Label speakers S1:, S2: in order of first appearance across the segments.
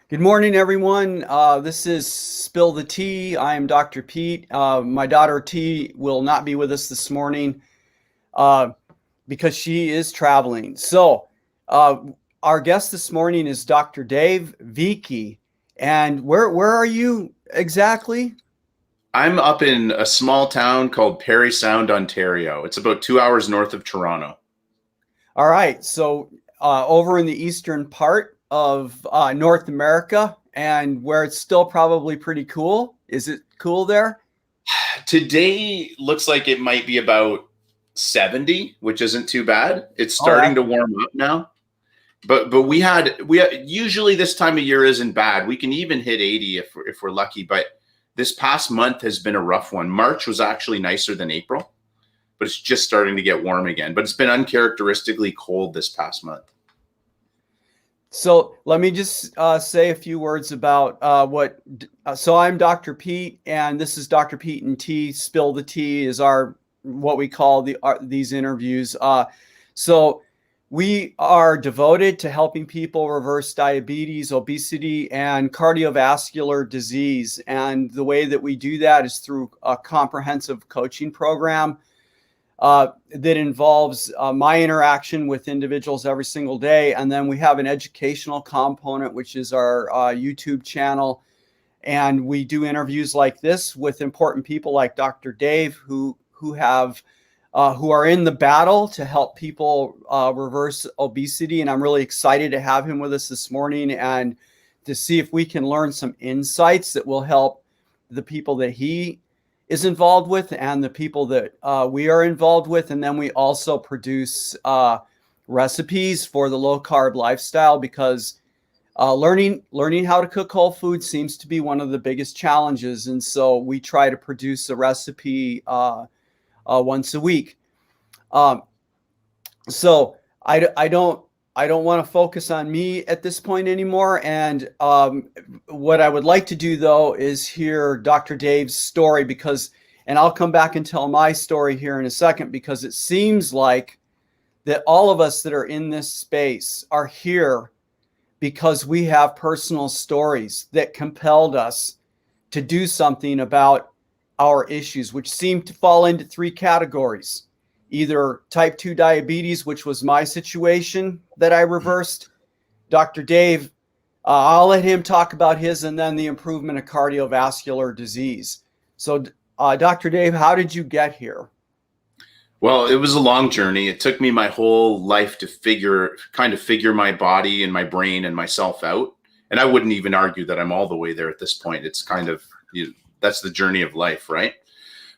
S1: Good morning, everyone. This is Spill the Tea. I am Dr. Pete. My daughter T will not be with us this morning uh, because she is traveling. Uh, our guest this morning is Dr. Dave Veighey. And where are you exactly?
S2: I'm up in a small town called Parry Sound, Ontario. It's about 2 hours north of Toronto.
S1: All right. Over in the eastern part of North America, and where it's still probably pretty cool. Is it cool there?
S2: Today looks like it might be about 70, which isn't too bad. It's
S1: Oh,
S2: starting to warm up now. But we had usually this time of year isn't bad. We can even hit 80 if we're lucky, but this past month has been a rough one. March was actually nicer than April, but it's just starting to get warm again. But it's been uncharacteristically cold this past month.
S1: So let me just say a few words about what. So I'm Dr. Pete, and this is Dr. Pete and Tea. Spill the Tea is our what we call these interviews. So we are devoted to helping people reverse diabetes, obesity, and cardiovascular disease. And the way that we do that is through a comprehensive coaching program that involves my interaction with individuals every single day. And then we have an educational component, which is our YouTube channel. And we do interviews like this with important people like Dr. Dave, who are in the battle to help people reverse obesity. And I'm really excited to have him with us this morning and to see if we can learn some insights that will help the people that he is involved with and the people that we are involved with. And then we also produce recipes for the low carb lifestyle because learning how to cook whole food seems to be one of the biggest challenges. And so we try to produce a recipe once a week. Um, so I don't want to focus on me at this point anymore. And what I would like to do though is hear Dr. Dave's story and I'll come back and tell my story here in a second because it seems like that all of us that are in this space are here because we have personal stories that compelled us to do something about our issues, which seem to fall into three categories. Either type 2 diabetes, which was my situation that I reversed. Dr. Dave, I'll let him talk about his and then the improvement of cardiovascular disease. So, Dr. Dave, how did you get here?
S2: Well, it was a long journey. It took me my whole life to figure my body and my brain and myself out. And I wouldn't even argue that I'm all the way there at this point. It's kind of, that's the journey of life, right?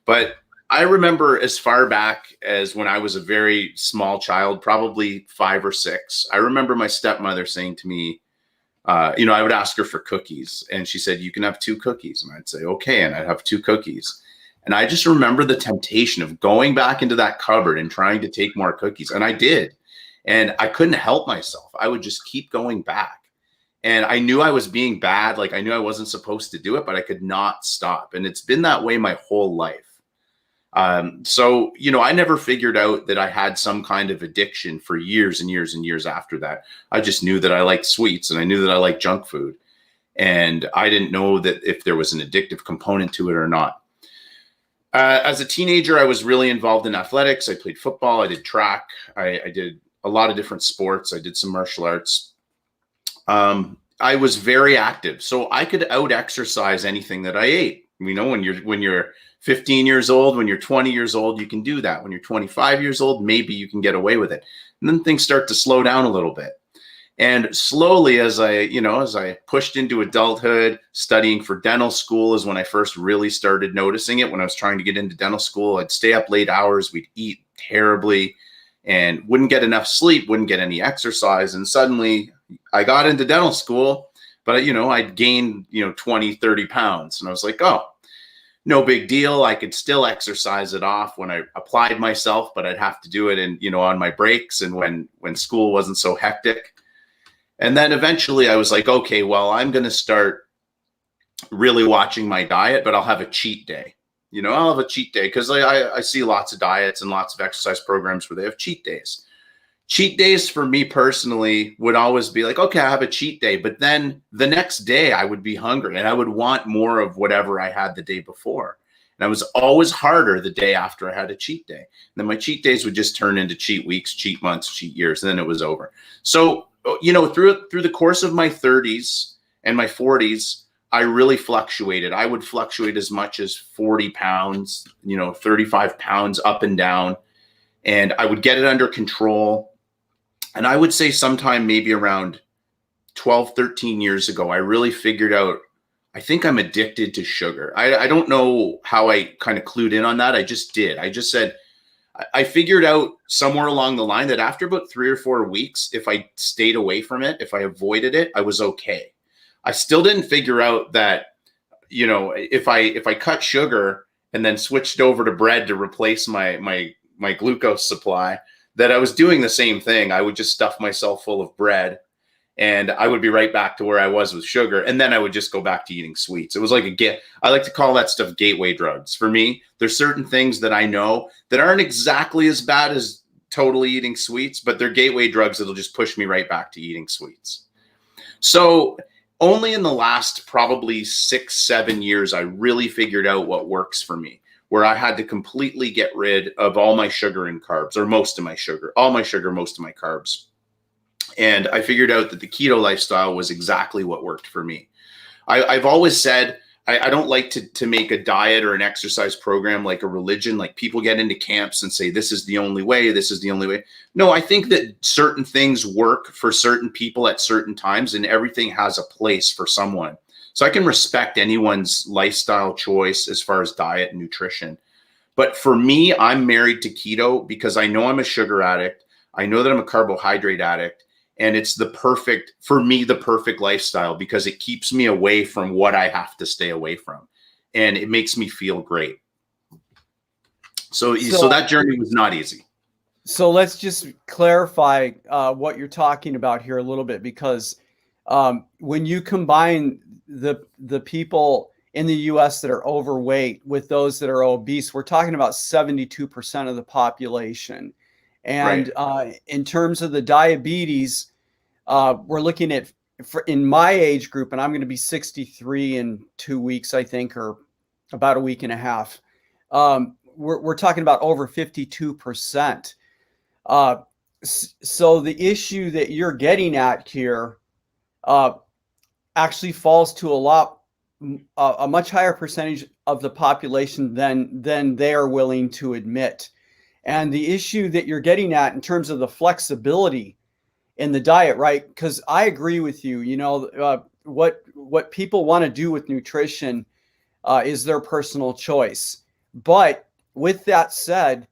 S2: But I remember as far back as when I was a very small child, probably 5 or 6, I remember my stepmother saying to me, I would ask her for cookies. And she said, you can have 2 cookies. And I'd say, okay. And I'd have 2 cookies. And I just remember the temptation of going back into that cupboard and trying to take more cookies. And I did. And I couldn't help myself. I would just keep going back. And I knew I was being bad. Like I knew I wasn't supposed to do it, but I could not stop. And it's been that way my whole life. I never figured out that I had some kind of addiction for years and years and years after that. I just knew that I liked sweets and I knew that I liked junk food. And I didn't know that if there was an addictive component to it or not. As a teenager, I was really involved in athletics. I played football. I did track. I did a lot of different sports. I did some martial arts. I was very active, so I could out exercise anything that I ate. When you're 15 years old, when you're 20 years old, you can do that. When you're 25 years old, maybe you can get away with it. And then things start to slow down a little bit. And slowly, as I pushed into adulthood, studying for dental school is when I first really started noticing it. When I was trying to get into dental school, I'd stay up late hours, we'd eat terribly and wouldn't get enough sleep, wouldn't get any exercise. And suddenly I got into dental school, but I'd gained, 20, 30 pounds. And I was like, oh, no big deal. I could still exercise it off when I applied myself, but I'd have to do it on my breaks and when school wasn't so hectic. And then eventually I was like, okay, well, I'm going to start really watching my diet, but I'll have a cheat day. I'll have a cheat day because I see lots of diets and lots of exercise programs where they have cheat days. cheat days for me personally would always be like, okay, I have a cheat day, but then the next day I would be hungry and I would want more of whatever I had the day before. And I was always harder the day after I had a cheat day. And then my cheat days would just turn into cheat weeks, cheat months, cheat years, and then it was over. So, you know, through the course of my 30s and my 40s, I really fluctuated. I would fluctuate as much as 40 pounds, you know, 35 pounds up and down. And I would get it under control. And I would say sometime maybe around 12, 13 years ago, I really figured out, I think I'm addicted to sugar. I don't know how I kind of clued in on that. I just did. I just said, I figured out somewhere along the line that after about 3 or 4 weeks, if I stayed away from it, if I avoided it, I was okay. I still didn't figure out that, you know, if I cut sugar and then switched over to bread to replace my glucose supply, that I was doing the same thing. I would just stuff myself full of bread and I would be right back to where I was with sugar. And then I would just go back to eating sweets. It was like I like to call that stuff gateway drugs. For me, there's certain things that I know that aren't exactly as bad as totally eating sweets, but they're gateway drugs that'll just push me right back to eating sweets. So only in the last probably 6, 7 years, I really figured out what works for me, where I had to completely get rid of all my sugar and carbs, or most of my sugar, all my sugar, most of my carbs. And I figured out that the keto lifestyle was exactly what worked for me. I've always said, I don't like to make a diet or an exercise program like a religion. Like people get into camps and say, this is the only way, this is the only way. No, I think that certain things work for certain people at certain times, and everything has a place for someone. So I can respect anyone's lifestyle choice as far as diet and nutrition. But for me, I'm married to keto because I know I'm a sugar addict. I know that I'm a carbohydrate addict. And it's the perfect lifestyle because it keeps me away from what I have to stay away from. And it makes me feel great. So that journey was not easy.
S1: So let's just clarify what you're talking about here a little bit, because when you combine the people in the US that are overweight with those that are obese, we're talking about 72% of the population. And right. In terms of the diabetes, we're looking at, in my age group, and I'm going to be 63 in 2 weeks, I think, or about a week and a half. We're talking about over 52%. So the issue that you're getting at here actually falls to a much higher percentage of the population than they are willing to admit. And the issue that you're getting at in terms of the flexibility in the diet, right? Because I agree with you. You know, what people want to do with nutrition is their personal choice. But with that said,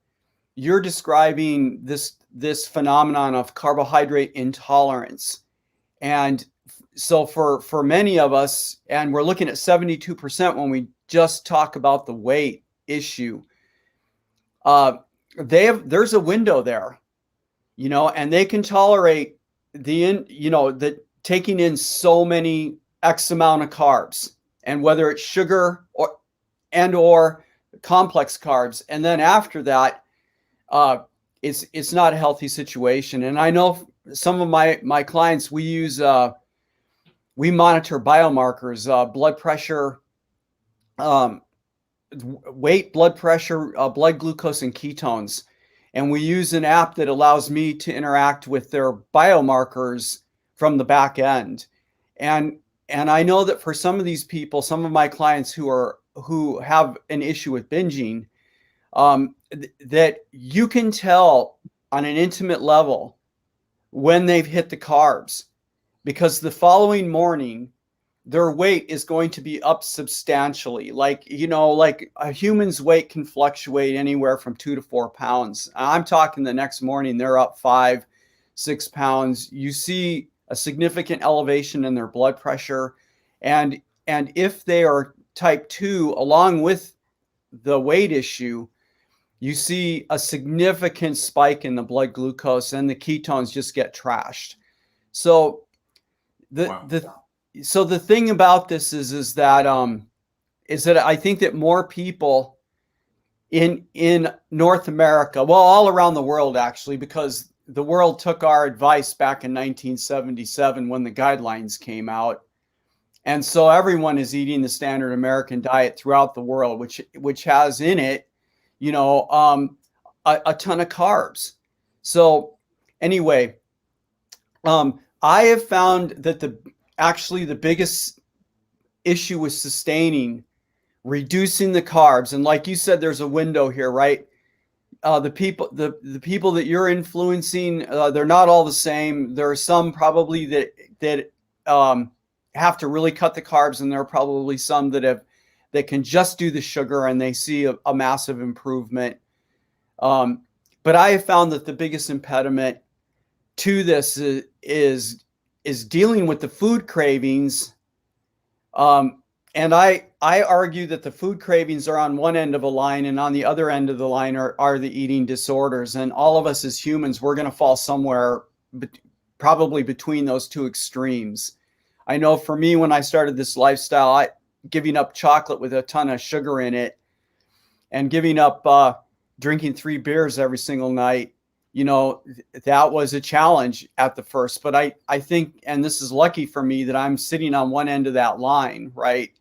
S1: you're describing this phenomenon of carbohydrate intolerance, and so for many of us, and we're looking at 72% when we just talk about the weight issue. There's a window there, you know, and they can tolerate the taking in so many X amount of carbs, and whether it's sugar or complex carbs. And then after that, it's not a healthy situation. And I know some of my clients, we monitor biomarkers, blood pressure, weight, blood pressure, blood glucose, and ketones. And we use an app that allows me to interact with their biomarkers from the back end. And I know that for some of these people, some of my clients who have an issue with binging, that you can tell on an intimate level when they've hit the carbs, because the following morning, their weight is going to be up substantially. Like a human's weight can fluctuate anywhere from 2 to 4 pounds. I'm talking the next morning, they're up 5, 6 pounds. You see a significant elevation in their blood pressure. And if they are type 2, along with the weight issue, you see a significant spike in the blood glucose, and the ketones just get trashed. So the thing about this is that I think that more people in North America, well, all around the world actually, because the world took our advice back in 1977 when the guidelines came out. And so everyone is eating the standard American diet throughout the world, which has in it, a ton of carbs. So anyway, I have found that the biggest issue with reducing the carbs, and like you said, there's a window here, right? The people that you're influencing, they're not all the same. There are some probably that have to really cut the carbs, and there are probably some that can just do the sugar and they see a massive improvement. But I have found that the biggest impediment to this is dealing with the food cravings. And I argue that the food cravings are on one end of a line, and on the other end of the line are the eating disorders. And all of us as humans, we're going to fall somewhere probably between those two extremes. I know for me, when I started this lifestyle, giving up chocolate with a ton of sugar in it and giving up drinking 3 beers every single night, that was a challenge at the first. But I think, and this is lucky for me, that I'm sitting on one end of that line, right?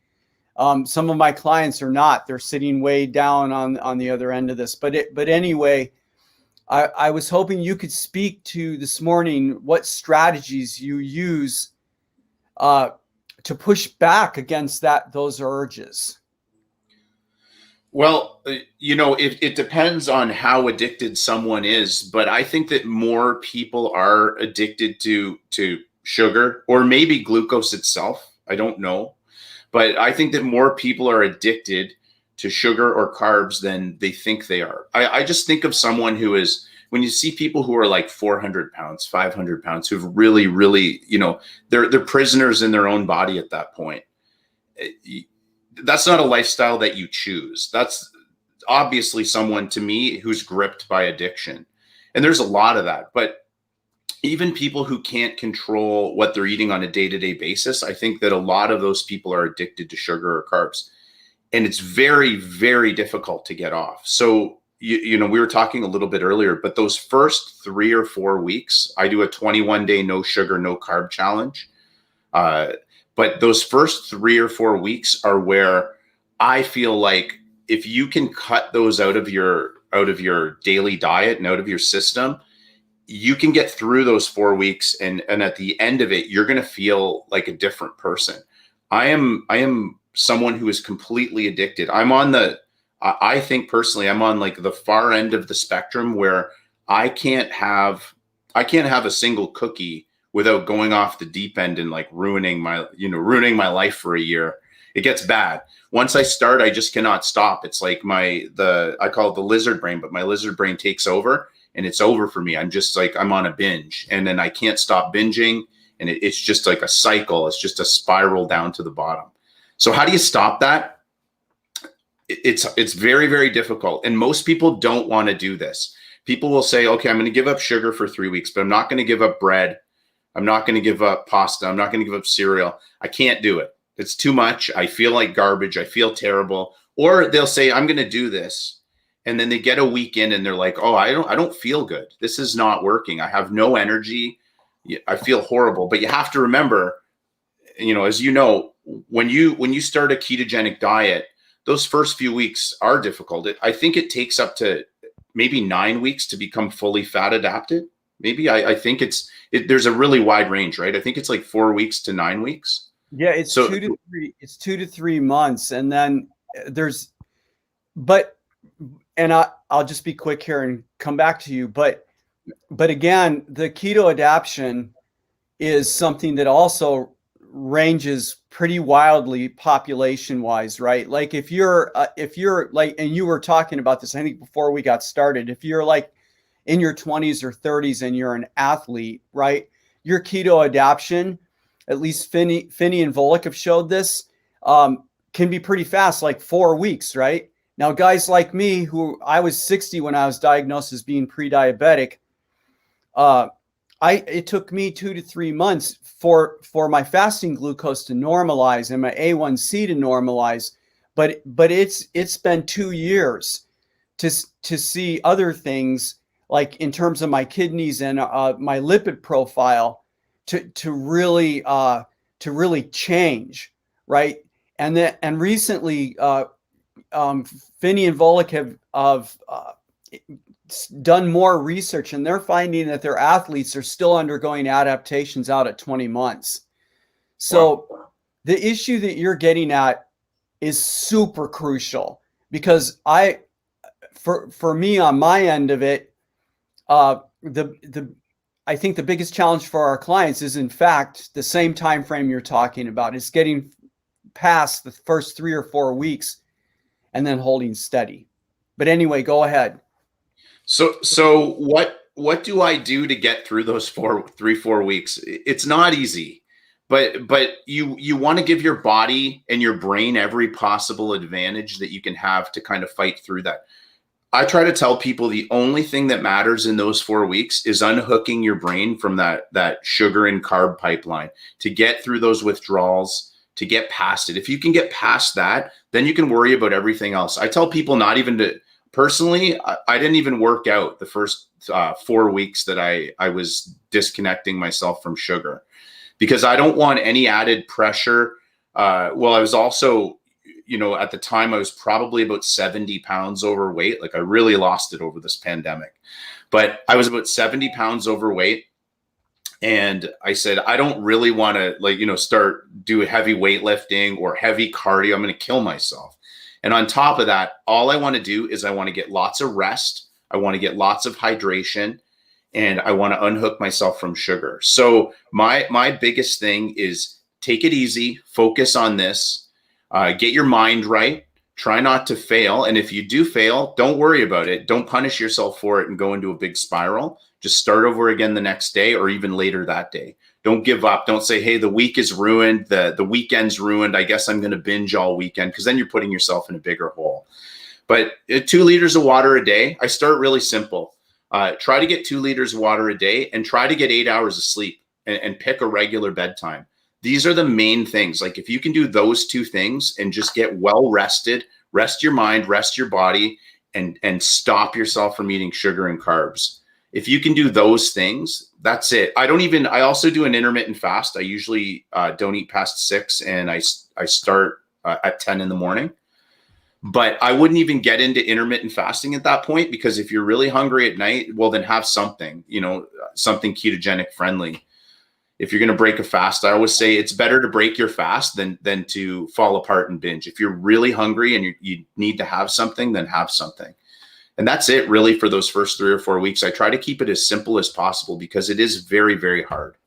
S1: Some of my clients are not. They're sitting way down on the other end of this. But anyway, I was hoping you could speak to this morning what strategies you use to push back against those urges.
S2: Well, it depends on how addicted someone is, but I think that more people are addicted to sugar, or maybe glucose itself. I don't know. But I think that more people are addicted to sugar or carbs than they think they are. I just think of someone who is, when you see people who are like 400 pounds, 500 pounds, who've really, really, they're prisoners in their own body at that point. That's not a lifestyle that you choose. That's obviously someone, to me, who's gripped by addiction. And there's a lot of that. But even people who can't control what they're eating on a day-to-day basis, I think that a lot of those people are addicted to sugar or carbs. And it's very, very difficult to get off. So, we were talking a little bit earlier, but those first 3 or 4 weeks, I do a 21-day no sugar, no carb challenge. But those first 3 or 4 weeks are where I feel like if you can cut those out of your daily diet and out of your system, you can get through those 4 weeks. And at the end of it, you're going to feel like a different person. I am someone who is completely addicted. I think personally, I'm on like the far end of the spectrum where I can't have a single cookie without going off the deep end and like ruining my life for a year. It gets bad. Once I start, I just cannot stop. It's like I call it the lizard brain, but my lizard brain takes over and it's over for me. I'm just like, I'm on a binge, and then I can't stop binging. And it's just like a cycle. It's just a spiral down to the bottom. So how do you stop that? It's very, very difficult. And most people don't want to do this. People will say, okay, I'm going to give up sugar for 3 weeks, but I'm not going to give up bread. I'm not going to give up pasta. I'm not going to give up cereal. I can't do it. It's too much. I feel like garbage. I feel terrible. Or they'll say, I'm going to do this. And then they get a week in and they're like, oh, I don't feel good. This is not working. I have no energy. I feel horrible. But you have to remember, as you know, when you start a ketogenic diet, those first few weeks are difficult. I think it takes up to maybe 9 weeks to become fully fat adapted. Maybe I think there's a really wide range, right? I think it's like 4 weeks to 9 weeks.
S1: Yeah, it's 2 to 3. It's 2 to 3 months, and then I'll just be quick here and come back to you. But again, the keto adaptation is something that also ranges pretty wildly population wise, right? Like if you're like, and you were talking about this, I think before we got started, if you're like in your 20s or 30s and you're an athlete, right? Your keto adaptation, at least Finney and Volek have showed this, can be pretty fast, like 4 weeks, right? Now, guys like me, who I was 60 when I was diagnosed as being pre-diabetic, it took me 2 to 3 months for my fasting glucose to normalize and my A1C to normalize, but it's been 2 years to see other things like in terms of my kidneys and my lipid profile to really change, right? And recently, Finney and Volek have done more research, and they're finding that their athletes are still undergoing adaptations out at 20 months. So wow. The issue that you're getting at is super crucial, because for me on my end of it, I think the biggest challenge for our clients is in fact the same time frame you're talking about. It's getting past the first 3 or 4 weeks and then holding steady. But anyway, go ahead.
S2: So what do I do to get through those 4 weeks? It's not easy, but you want to give your body and your brain every possible advantage that you can have to kind of fight through that. I try to tell people the only thing that matters in those 4 weeks is unhooking your brain from that sugar and carb pipeline to get through those withdrawals, to get past it. If you can get past that, then you can worry about everything else. I tell people not even to. Personally, I didn't even work out the first 4 weeks that I was disconnecting myself from sugar, because I don't want any added pressure. Well, I was also, at the time I was probably about 70 pounds overweight. Like I really lost it over this pandemic, but I was about 70 pounds overweight. And I said, I don't really want to start do heavy weightlifting or heavy cardio. I'm going to kill myself. And on top of that, all I want to do is I want to get lots of rest. I want to get lots of hydration, and I want to unhook myself from sugar. So my biggest thing is take it easy, focus on this, get your mind right, try not to fail. And if you do fail, don't worry about it. Don't punish yourself for it and go into a big spiral. Just start over again the next day or even later that day. Don't give up. Don't say, hey, the week is ruined. The weekend's ruined. I guess I'm going to binge all weekend, because then you're putting yourself in a bigger hole. But 2 liters of water a day, I start really simple. Try to get 2 liters of water a day and try to get 8 hours of sleep and pick a regular bedtime. These are the main things. Like if you can do those 2 things and just get well rested, rest your mind, rest your body, and stop yourself from eating sugar and carbs. If you can do those things, that's it. I also do an intermittent fast. I usually don't eat past 6, and I start at 10 in the morning. But I wouldn't even get into intermittent fasting at that point, because if you're really hungry at night, well, then have something, something ketogenic friendly. If you're going to break a fast, I always say it's better to break your fast than to fall apart and binge. If you're really hungry and you need to have something, then have something. And that's it really for those first 3 or 4 weeks. I try to keep it as simple as possible, because it is very, very hard.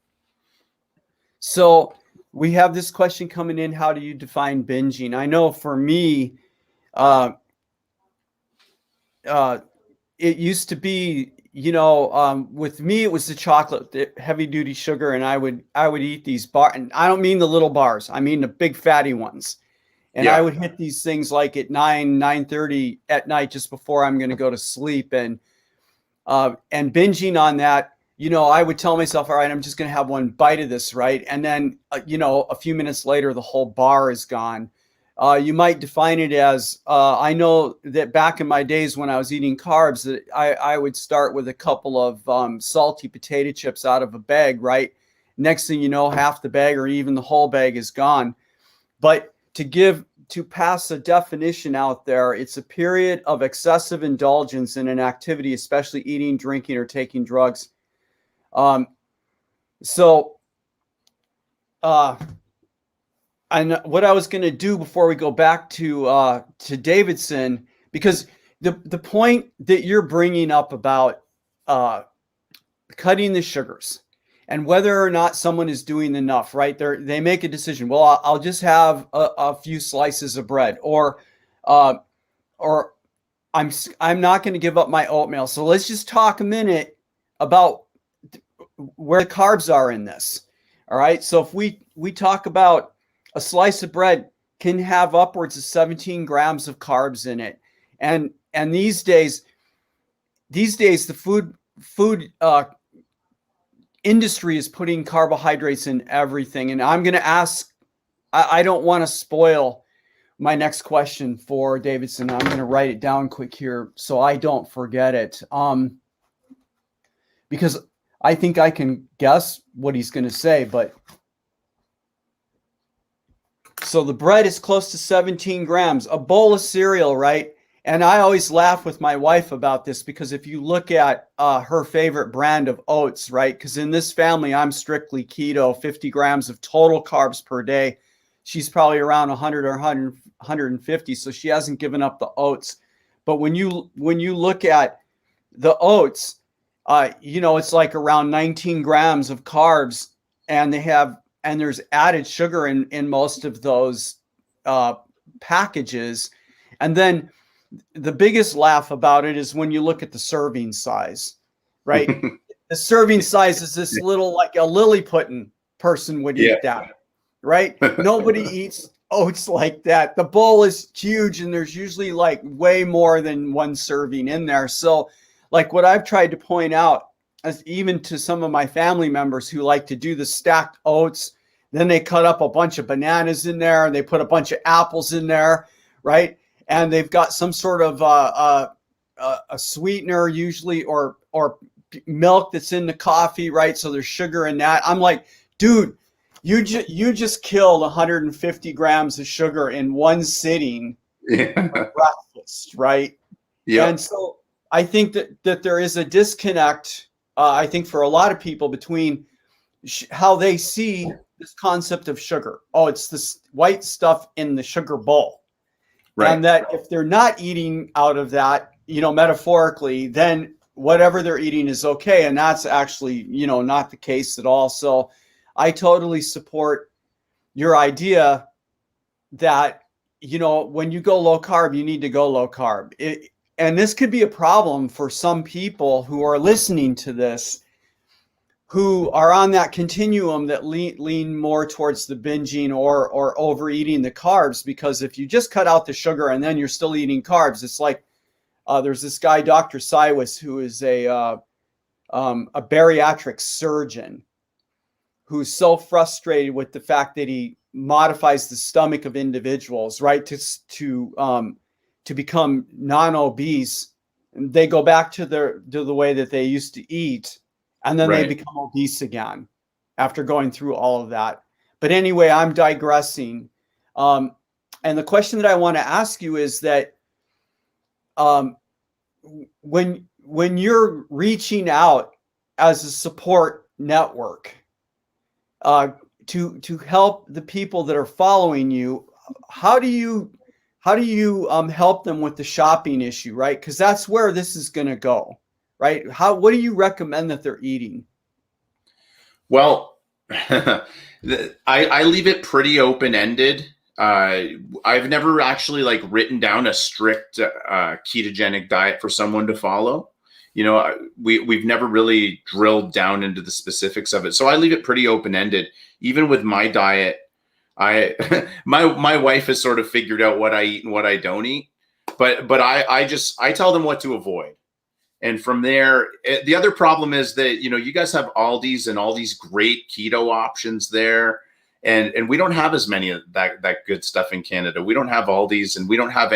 S1: So we have this question coming in. How do you define binging? I know for me, it used to be, with me, it was the chocolate, the heavy duty sugar. And I would eat these bars, and I don't mean the little bars. I mean the big fatty ones. And yeah. I would hit these things like at 9:30 at night, just before I'm going to go to sleep. And binging on that, I would tell myself, all right, I'm just going to have one bite of this, right? And then, a few minutes later, the whole bar is gone. You might define it as, I know that back in my days when I was eating carbs, that I would start with a couple of salty potato chips out of a bag, right? Next thing you know, half the bag or even the whole bag is gone. But to pass a definition out there, it's a period of excessive indulgence in an activity, especially eating, drinking, or taking drugs. And what I was going to do before we go back to Davidson, because the point that you're bringing up about cutting the sugars, and whether or not someone is doing enough, right? They make a decision. Well, I'll just have a few slices of bread, or I'm not going to give up my oatmeal. So let's just talk a minute about where the carbs are in this. All right. So if we talk about a slice of bread can have upwards of 17 grams of carbs in it, and these days the food industry is putting carbohydrates in everything. And I'm going to ask, I don't want to spoil my next question for Davidson. I'm going to write it down quick here so I don't forget it. because I think I can guess what he's going to say, but so the bread is close to 17 grams, a bowl of cereal, right? And I always laugh with my wife about this because if you look at her favorite brand of oats, right? Because in this family, I'm strictly keto, 50 grams of total carbs per day. She's probably around 100 or 150, so she hasn't given up the oats. But when you look at the oats, it's like around 19 grams of carbs, and there's added sugar in most of those packages. And then the biggest laugh about it is when you look at the serving size, right? The serving size is this little, like a Lilliputian person would eat that, right? Nobody eats oats like that. The bowl is huge, and there's usually like way more than one serving in there. So like what I've tried to point out, as even to some of my family members who like to do the stacked oats, then they cut up a bunch of bananas in there and they put a bunch of apples in there, right? And they've got some sort of a sweetener usually, or milk that's in the coffee, right? So there's sugar in that. I'm like, dude, you just killed 150 grams of sugar in one sitting for breakfast, right? Yeah. And so I think that there is a disconnect, I think for a lot of people, between how they see this concept of sugar. Oh, it's this white stuff in the sugar bowl. Right. And that if they're not eating out of that, metaphorically, then whatever they're eating is okay. And that's actually, not the case at all. So I totally support your idea that, when you go low carb, you need to go low carb. And this could be a problem for some people who are listening to this, who are on that continuum that lean more towards the binging or overeating the carbs. Because if you just cut out the sugar and then you're still eating carbs, it's like there's this guy, Dr. Siwas, who is a bariatric surgeon, who's so frustrated with the fact that he modifies the stomach of individuals, right, to become non-obese. They go back to the way that they used to eat. And then they become obese again after going through all of that. But anyway, I'm digressing. And the question that I want to ask you is that when you're reaching out as a support network to help the people that are following you, how do you help them with the shopping issue, right? Because that's where this is going to go. Right? What do you recommend that they're eating?
S2: Well, I leave it pretty open-ended. I've never actually written down a strict ketogenic diet for someone to follow. We've never really drilled down into the specifics of it. So I leave it pretty open-ended. Even with my diet, my wife has sort of figured out what I eat and what I don't eat. But I tell them what to avoid. And from there, the other problem is that, you guys have Aldi's and all these great keto options there. And we don't have as many of that good stuff in Canada. We don't have Aldi's, and we don't have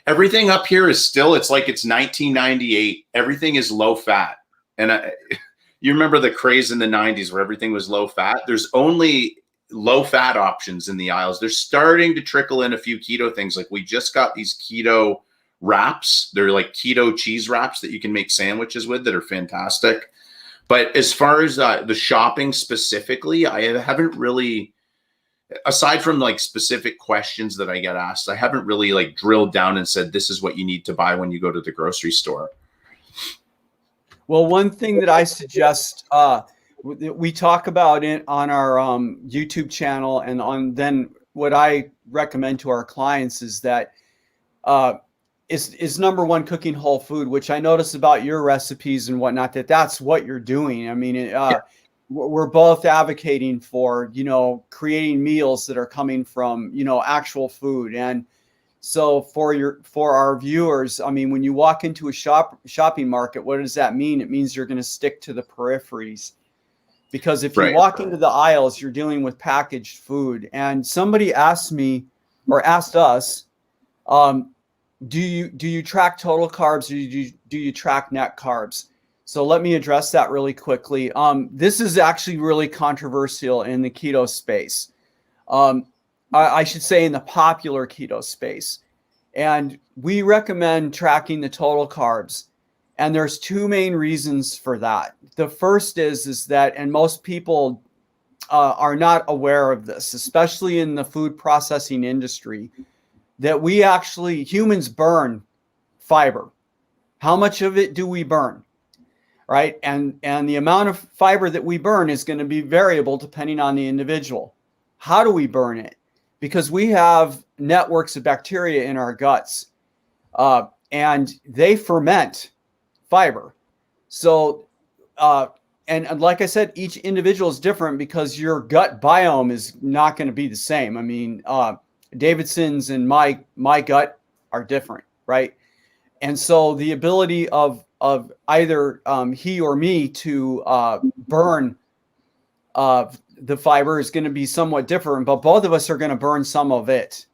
S2: everything up here is still, it's like it's 1998. Everything is low fat. And you remember the craze in the 90s where everything was low fat? There's only low fat options in the aisles. They're starting to trickle in a few keto things. Like we just got these keto wraps. They're like keto cheese wraps that you can make sandwiches with that are fantastic. But as far as the shopping specifically, I haven't really, aside from specific questions that I get asked, I haven't really drilled down and said, this is what you need to buy when you go to the grocery store.
S1: Well, one thing that I suggest, we talk about it on our YouTube channel, and then what I recommend to our clients is that is number one, cooking whole food, which I notice about your recipes and whatnot, that's what you're doing. I mean, we're both advocating for, creating meals that are coming from, actual food. And so for our viewers, I mean, when you walk into a shopping market, what does that mean? It means you're going to stick to the peripheries, because if you walk into the aisles, you're dealing with packaged food. And somebody asked us, do you track total carbs, or do you track net carbs? So let me address that really quickly. This is actually really controversial in the keto space. I should say in the popular keto space. And we recommend tracking the total carbs. And there's two main reasons for that. The first is that, and most people are not aware of this, especially in the food processing industry, that we actually, humans burn fiber. How much of it do we burn? Right? And the amount of fiber that we burn is going to be variable depending on the individual. How do we burn it? Because we have networks of bacteria in our guts, and they ferment fiber. So, and like I said, each individual is different because your gut biome is not going to be the same. I mean, Davidson's and my gut are different, right? And so the ability of either he or me to burn the fiber is going to be somewhat different, but both of us are going to burn some of it.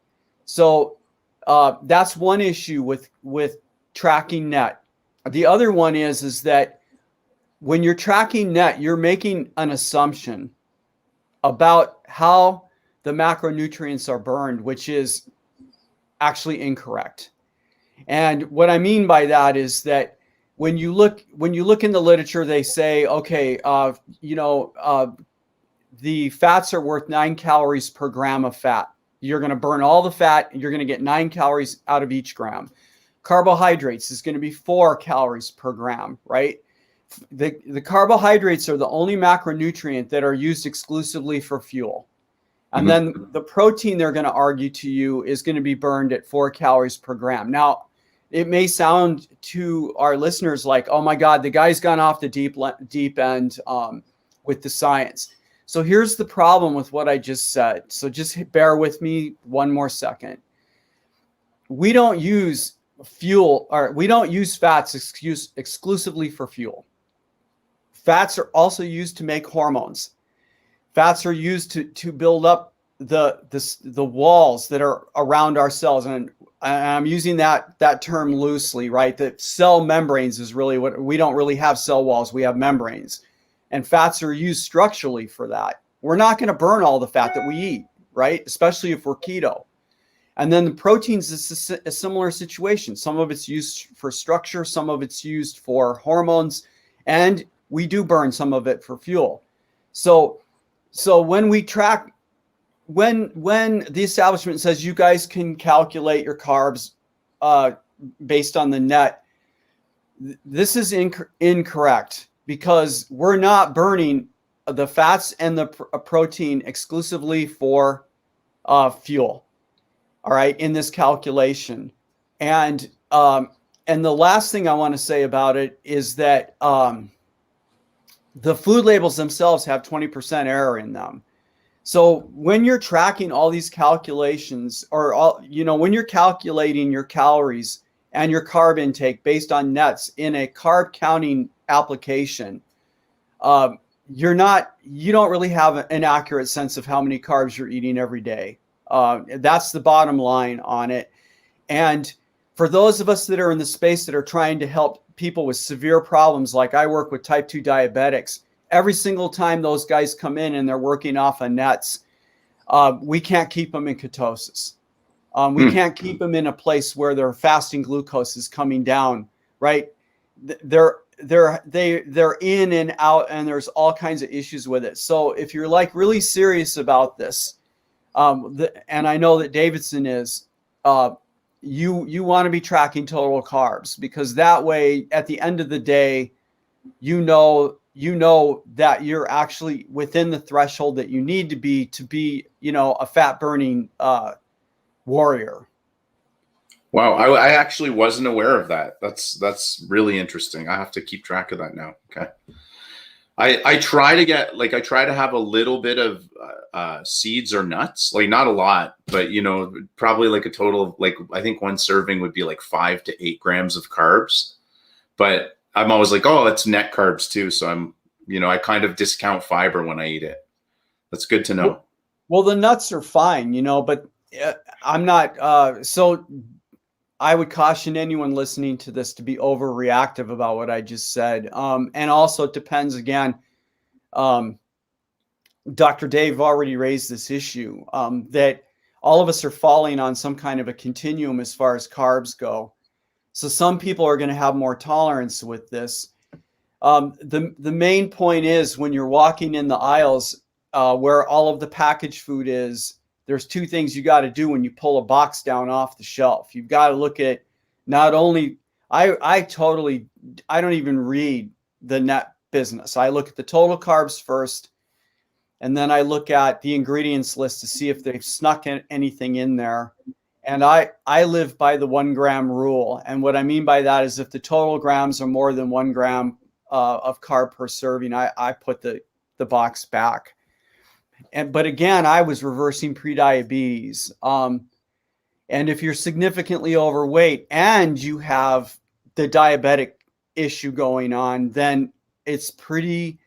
S1: So that's one issue with tracking net. The other one is that when you're tracking net, you're making an assumption about how the macronutrients are burned, which is actually incorrect. And what I mean by that is that when you look in the literature, they say, okay, the fats are worth 9 calories per gram of fat. You're going to burn all the fat, and you're going to get 9 calories out of each gram. Carbohydrates is going to be 4 calories per gram, right? The carbohydrates are the only macronutrient that are used exclusively for fuel. And then the protein they're going to argue to you is going to be burned at 4 calories per gram. Now, it may sound to our listeners like, oh my God, the guy's gone off the deep end with the science. So here's the problem with what I just said. So just bear with me one more second. We don't use fats exclusively for fuel. Fats are also used to make hormones. Fats are used to build up the walls that are around our cells, and I'm using that term loosely, right? The cell membranes is really what we don't really have. Cell walls, we have membranes, and fats are used structurally for that. We're not going to burn all the fat that we eat, right? Especially if we're keto. And then the proteins is a similar situation. Some of it's used for structure, some of it's used for hormones, and we do burn some of it for fuel. So when we track, when the establishment says you guys can calculate your carbs based on the net, this is incorrect, because we're not burning the fats and the protein exclusively for fuel. All right, in this calculation. And the last thing I want to say about it is that the food labels themselves have 20% error in them. So when you're tracking all these calculations, or when you're calculating your calories and your carb intake based on nets in a carb counting application, you don't really have an accurate sense of how many carbs you're eating every day. That's the bottom line on it. And for those of us that are in the space that are trying to help people with severe problems, like I work with type 2 diabetics, every single time those guys come in and they're working off of nets, we can't keep them in ketosis. We can't keep them in a place where their fasting glucose is coming down, right? They're in and out, and there's all kinds of issues with it. So if you're like really serious about this, and I know that Davidson is, you want to be tracking total carbs, because that way, at the end of the day, you know that you're actually within the threshold that you need to be, a fat burning warrior.
S2: Wow, I actually wasn't aware of that. That's really interesting. I have to keep track of that now. Okay. I try to have a little bit of seeds or nuts, like not a lot, but probably like a total of, like, I think one serving would be like 5 to 8 grams of carbs. But I'm always like, oh, it's net carbs too. So I kind of discount fiber when I eat it. That's good to know.
S1: Well, the nuts are fine, but I'm not. So I would caution anyone listening to this to be overreactive about what I just said. And also it depends again. Dr. Dave already raised this issue that all of us are falling on some kind of a continuum as far as carbs go. So some people are going to have more tolerance with this. The main point is when you're walking in the aisles where all of the packaged food is, there's two things you got to do when you pull a box down off the shelf. You've got to look at not only, I don't even read the net business. I look at the total carbs first, and then I look at the ingredients list to see if they've snuck anything in there. And I live by the 1 gram rule. And what I mean by that is if the total grams are more than 1 gram of carb per serving, I put the box back. But again, I was reversing prediabetes. And if you're significantly overweight and you have the diabetic issue going on, then it's pretty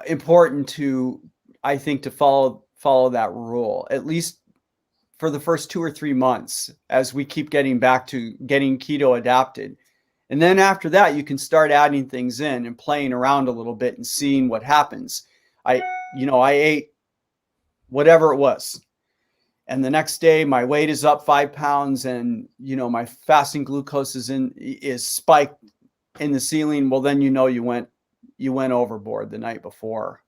S1: important to, I think, to follow that rule, at least for the first 2 or 3 months as we keep getting back to getting keto adapted. And then after that, you can start adding things in and playing around a little bit and seeing what happens. I ate whatever it was. And the next day my weight is up 5 pounds and, my fasting glucose is spiked in the ceiling. Well, then, you went overboard the night before.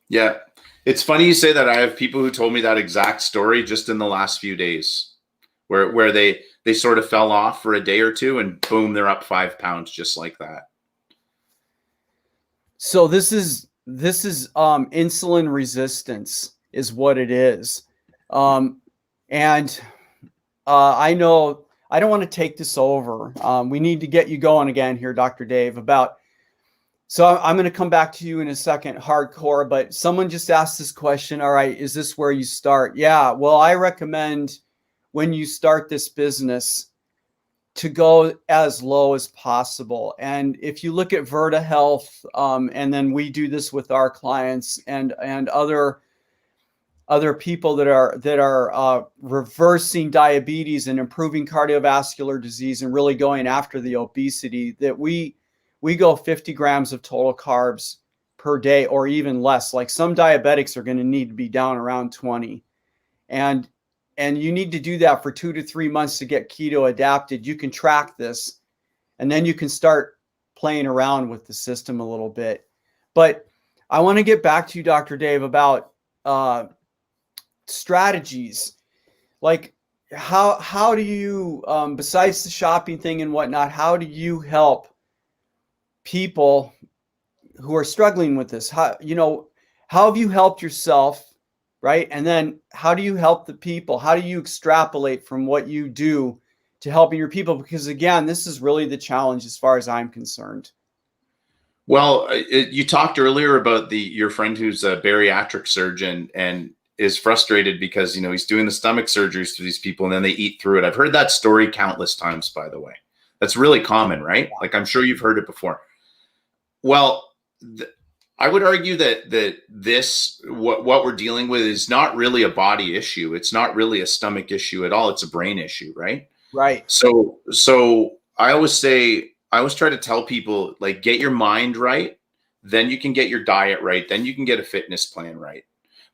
S2: Yeah. It's funny you say that. I have people who told me that exact story just in the last few days where they sort of fell off for a day or two and boom, they're up 5 pounds just like that.
S1: So this is insulin resistance is what it is. I know I don't want to take this over. We need to get you going again here, Dr. Dave, so I'm going to come back to you in a second, hardcore, but someone just asked this question. All right, is this where you start? Yeah, well, I recommend when you start this business to go as low as possible. And if you look at Virta Health, and then we do this with our clients and other people that are reversing diabetes and improving cardiovascular disease and really going after the obesity, that we go 50 grams of total carbs per day or even less. Like some diabetics are going to need to be down around 20. And you need to do that for 2 to 3 months to get keto adapted. You can track this and then you can start playing around with the system a little bit. But I want to get back to you, Dr. Dave, about strategies. Like how do you, besides the shopping thing and whatnot, how do you help people who are struggling with this? How have you helped yourself, right? And then how do you help the people? How do you extrapolate from what you do to helping your people? Because again, this is really the challenge as far as I'm concerned.
S2: Well, you talked earlier about your friend who's a bariatric surgeon and is frustrated because, he's doing the stomach surgeries to these people and then they eat through it. I've heard that story countless times, by the way. That's really common, right? Like, I'm sure you've heard it before. Well, I would argue that what we're dealing with is not really a body issue. It's not really a stomach issue at all. It's a brain issue, right?
S1: Right.
S2: So I always try to tell people, like, get your mind right, then you can get your diet right, then you can get a fitness plan right.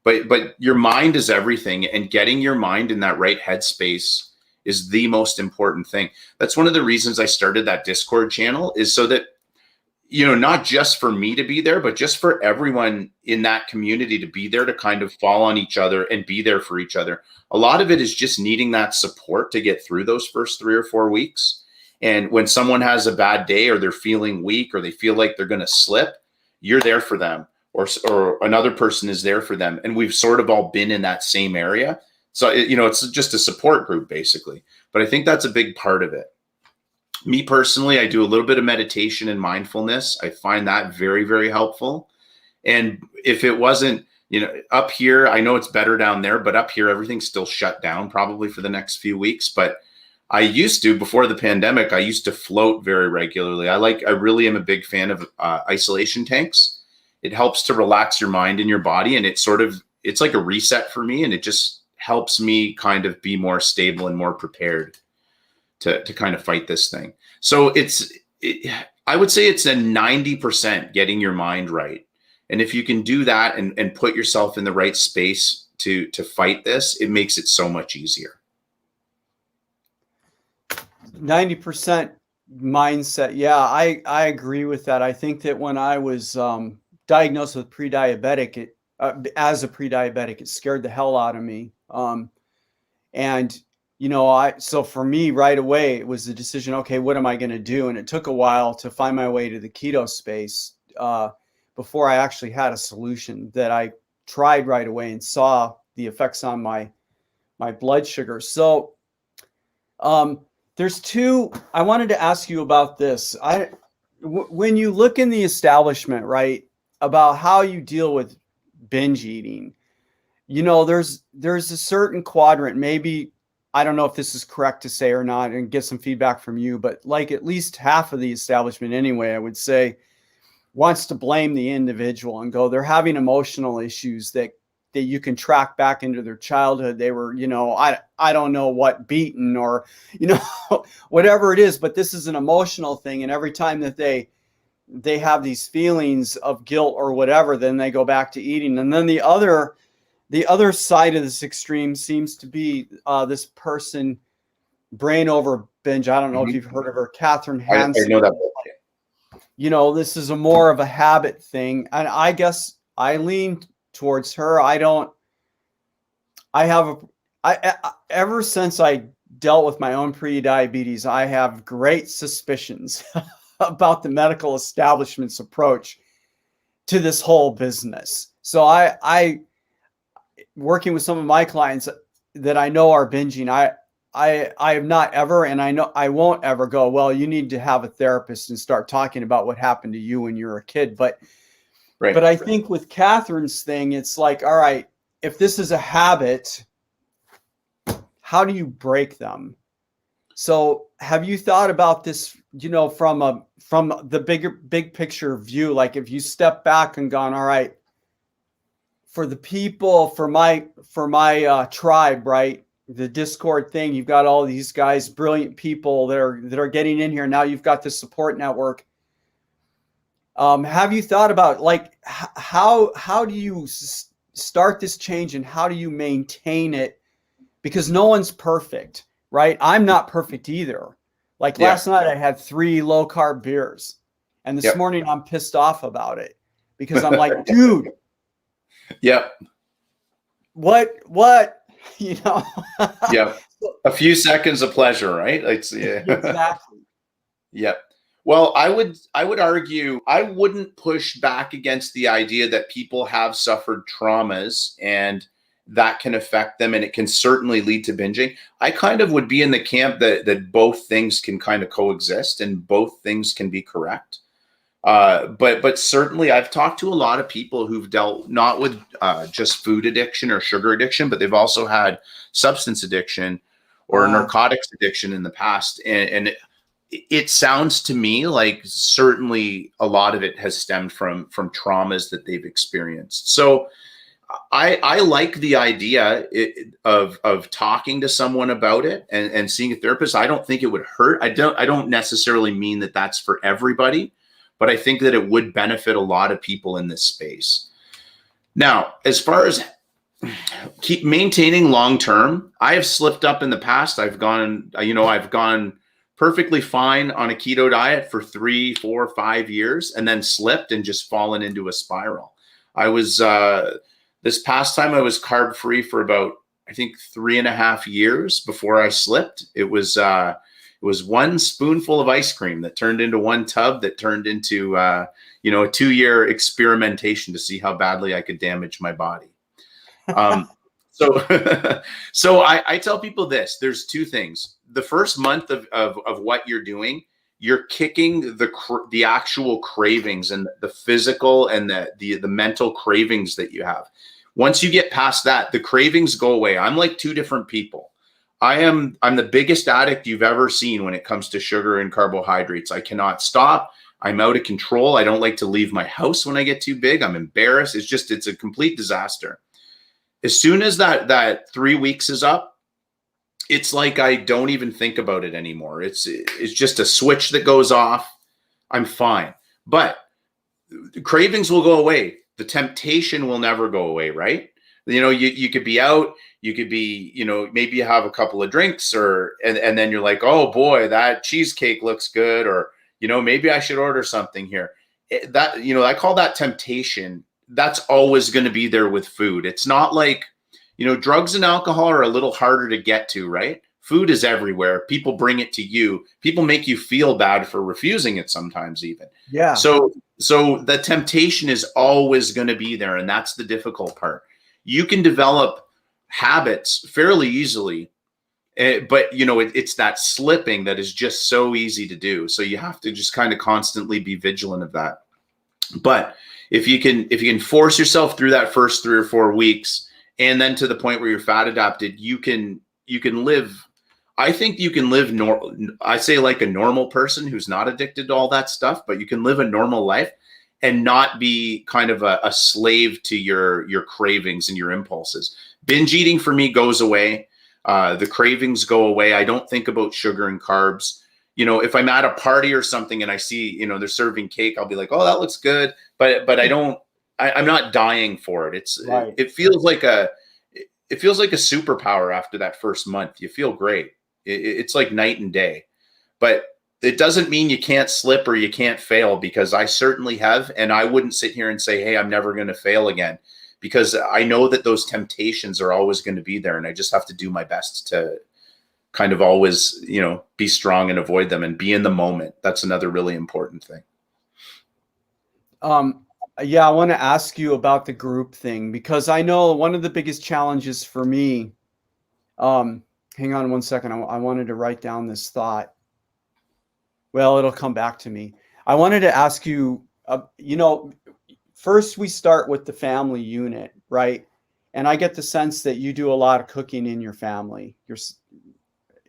S2: But your mind is everything, and getting your mind in that right headspace is the most important thing. That's one of the reasons I started that Discord channel, is so that, not just for me to be there, but just for everyone in that community to be there, to kind of fall on each other and be there for each other. A lot of it is just needing that support to get through those first 3 or 4 weeks. And when someone has a bad day or they're feeling weak or they feel like they're going to slip, you're there for them, or another person is there for them. And we've sort of all been in that same area. So, it's just a support group basically. But I think that's a big part of it. Me personally, I do a little bit of meditation and mindfulness. I find that very, very helpful. And if it wasn't, up here, I know it's better down there, but up here, everything's still shut down probably for the next few weeks. But I used to, before the pandemic, I used to float very regularly. I really am a big fan of isolation tanks. It helps to relax your mind and your body. And it's like a reset for me. And it helps me kind of be more stable and more prepared to kind of fight this thing. So I would say it's a 90% getting your mind right. And if you can do that and put yourself in the right space to fight this, it makes it so much easier.
S1: 90% mindset. Yeah, I agree with that. I think that when I was diagnosed with pre-diabetic, as a pre-diabetic, it scared the hell out of me. And so for me right away, it was the decision, okay, what am I going to do? And it took a while to find my way to the keto space before I actually had a solution that I tried right away and saw the effects on my blood sugar. So there's two, I wanted to ask you about this. When you look in the establishment, right, about how you deal with binge eating, there's a certain quadrant, maybe, I don't know if this is correct to say or not, and get some feedback from you, but like at least half of the establishment anyway, I would say, wants to blame the individual and go, they're having emotional issues that you can track back into their childhood. They were, I don't know what, beaten or, whatever it is, but this is an emotional thing. And every time that they have these feelings of guilt or whatever, then they go back to eating. And then the other side of this extreme seems to be this person, brain over binge. I don't know if you've heard of her, Catherine Hansen.
S2: I know that.
S1: This is a more of a habit thing. And I guess I lean towards her. Ever since I dealt with my own pre-diabetes, I have great suspicions about the medical establishment's approach to this whole business. So I working with some of my clients that I know are binging, I have not ever, and I know I won't ever go, well, you need to have a therapist and start talking about what happened to you when you were a kid. But I think with Catherine's thing, it's like, all right, if this is a habit, how do you break them? So have you thought about this, from the big picture view? Like if you step back and gone, all right, for the people, for my tribe, right? The Discord thing, you've got all these guys, brilliant people that are getting in here. Now you've got the support network. Have you thought about like how do you start this change and how do you maintain it? Because no one's perfect, right? I'm not perfect either. Like last night I had 3 low carb beers, and this morning I'm pissed off about it because I'm like, dude.
S2: Yep.
S1: What?
S2: Yeah. A few seconds of pleasure, right?
S1: Exactly.
S2: Yep. Well, I would argue I wouldn't push back against the idea that people have suffered traumas and that can affect them, and it can certainly lead to binging. I kind of would be in the camp that both things can kind of coexist and both things can be correct. But certainly I've talked to a lot of people who've dealt not with just food addiction or sugar addiction, but they've also had substance addiction or narcotics addiction in the past. And it sounds to me like certainly a lot of it has stemmed from traumas that they've experienced. So I like the idea of talking to someone about it and seeing a therapist. I don't think it would hurt. I don't necessarily mean that that's for everybody, but I think that it would benefit a lot of people in this space. Now, as far as keep maintaining long-term, I have slipped up in the past. I've gone perfectly fine on a keto diet for 3, 4, 5 years and then slipped and just fallen into a spiral. I was, this past time I was carb free for about, I think 3.5 years before I slipped. It was 1 spoonful of ice cream that turned into 1 tub that turned into, a 2-year experimentation to see how badly I could damage my body. So I tell people this, there's 2 things. The first month of what you're doing, you're kicking the actual cravings and the physical and the mental cravings that you have. Once you get past that, the cravings go away. I'm like 2 different people. I'm the biggest addict you've ever seen when it comes to sugar and carbohydrates. I cannot stop. I'm out of control. I don't like to leave my house when I get too big. I'm embarrassed. It's a complete disaster. As soon as that 3 weeks is up, it's like I don't even think about it anymore. It's just a switch that goes off. I'm fine. But the cravings will go away. The temptation will never go away, right? You know, you could be out, you could be, you know, maybe you have a couple of drinks and then you're like, oh boy, that cheesecake looks good, or, you know, maybe I should order something here. That, you know, I call that temptation. That's always going to be there with food. It's not like, you know, drugs and alcohol are a little harder to get to, right? Food is everywhere. People bring it to you. People make you feel bad for refusing it sometimes even.
S1: Yeah.
S2: So the temptation is always going to be there. And that's the difficult part. You can develop habits fairly easily, but you know, it's that slipping that is just so easy to do. So you have to just kind of constantly be vigilant of that. But if you can force yourself through that first 3 or 4 weeks, and then to the point where you're fat adapted, you can live. I think you can live I say like a normal person who's not addicted to all that stuff, but you can live a normal life and not be kind of a slave to your cravings and your impulses. Binge eating for me goes away. The cravings go away. I don't think about sugar and carbs. You know, if I'm at a party or something and I see, you know, they're serving cake, I'll be like, oh, that looks good. But I'm not dying for it.
S1: Right.
S2: It feels like a superpower after that first month. You feel great. It's like night and day. But it doesn't mean you can't slip or you can't fail, because I certainly have. And I wouldn't sit here and say, hey, I'm never going to fail again, because I know that those temptations are always going to be there. And I just have to do my best to kind of always, you know, be strong and avoid them and be in the moment. That's another really important thing.
S1: Yeah, I want to ask you about the group thing, because I know one of the biggest challenges for me, hang on one second. I wanted to write down this thought. Well, it'll come back to me. I wanted to ask you, you know, first we start with the family unit, right? And I get the sense that you do a lot of cooking in your family.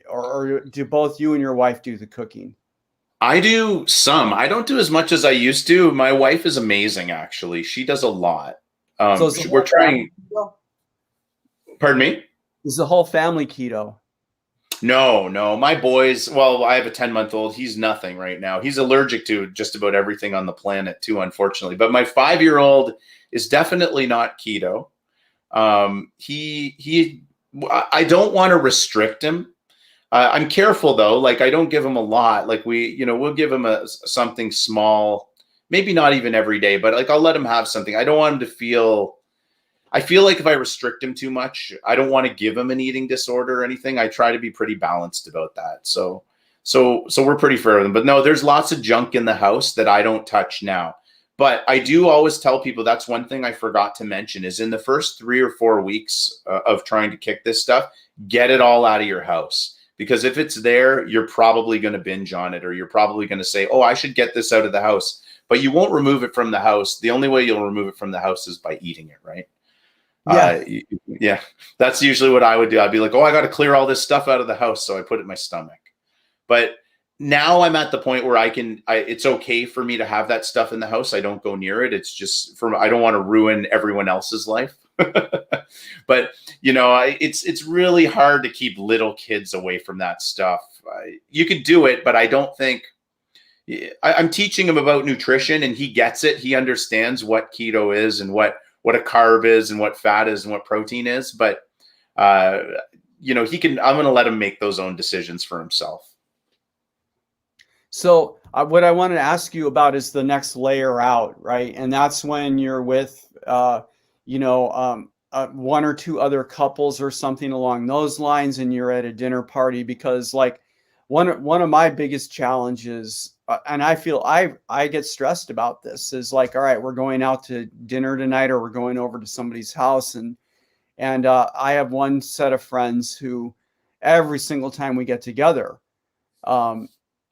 S1: Or do both you and your wife do the cooking?
S2: I do some. I don't do as much as I used to. My wife is amazing, actually. She does a lot.
S1: So
S2: We're trying. Pardon me?
S1: Is the whole family keto?
S2: No. My boys, well, I have a 10-month-old. He's nothing right now. He's allergic to just about everything on the planet too, unfortunately. But my 5-year-old is definitely not keto. I don't want to restrict him. I'm careful though. Like, I don't give him a lot. Like, we'll give him something small, maybe not even every day, but like, I'll let him have something. I don't want him to I feel like if I restrict him too much, I don't want to give him an eating disorder or anything. I try to be pretty balanced about that. So we're pretty fair with him. But no, there's lots of junk in the house that I don't touch now. But I do always tell people, that's one thing I forgot to mention, is in the first 3 or 4 weeks of trying to kick this stuff, get it all out of your house. Because if it's there, you're probably going to binge on it, or you're probably going to say, oh, I should get this out of the house. But you won't remove it from the house. The only way you'll remove it from the house is by eating it, right?
S1: Yeah.
S2: Yeah. That's usually what I would do. I'd be like, oh, I got to clear all this stuff out of the house. So I put it in my stomach. But now I'm at the point where it's okay for me to have that stuff in the house. I don't go near it. It's just I don't want to ruin everyone else's life. But you know, it's really hard to keep little kids away from that stuff. You could do it, but I don't think I'm teaching him about nutrition, and he gets it. He understands what keto is and what a carb is and what fat is and what protein is. But you know, I'm going to let him make those own decisions for himself.
S1: So what I wanted to ask you about is the next layer out, right? And that's when you're with, one or two other couples or something along those lines, and you're at a dinner party. Because like one of my biggest challenges, and I feel I get stressed about this, is like, all right, we're going out to dinner tonight, or we're going over to somebody's house, and I have one set of friends who every single time we get together,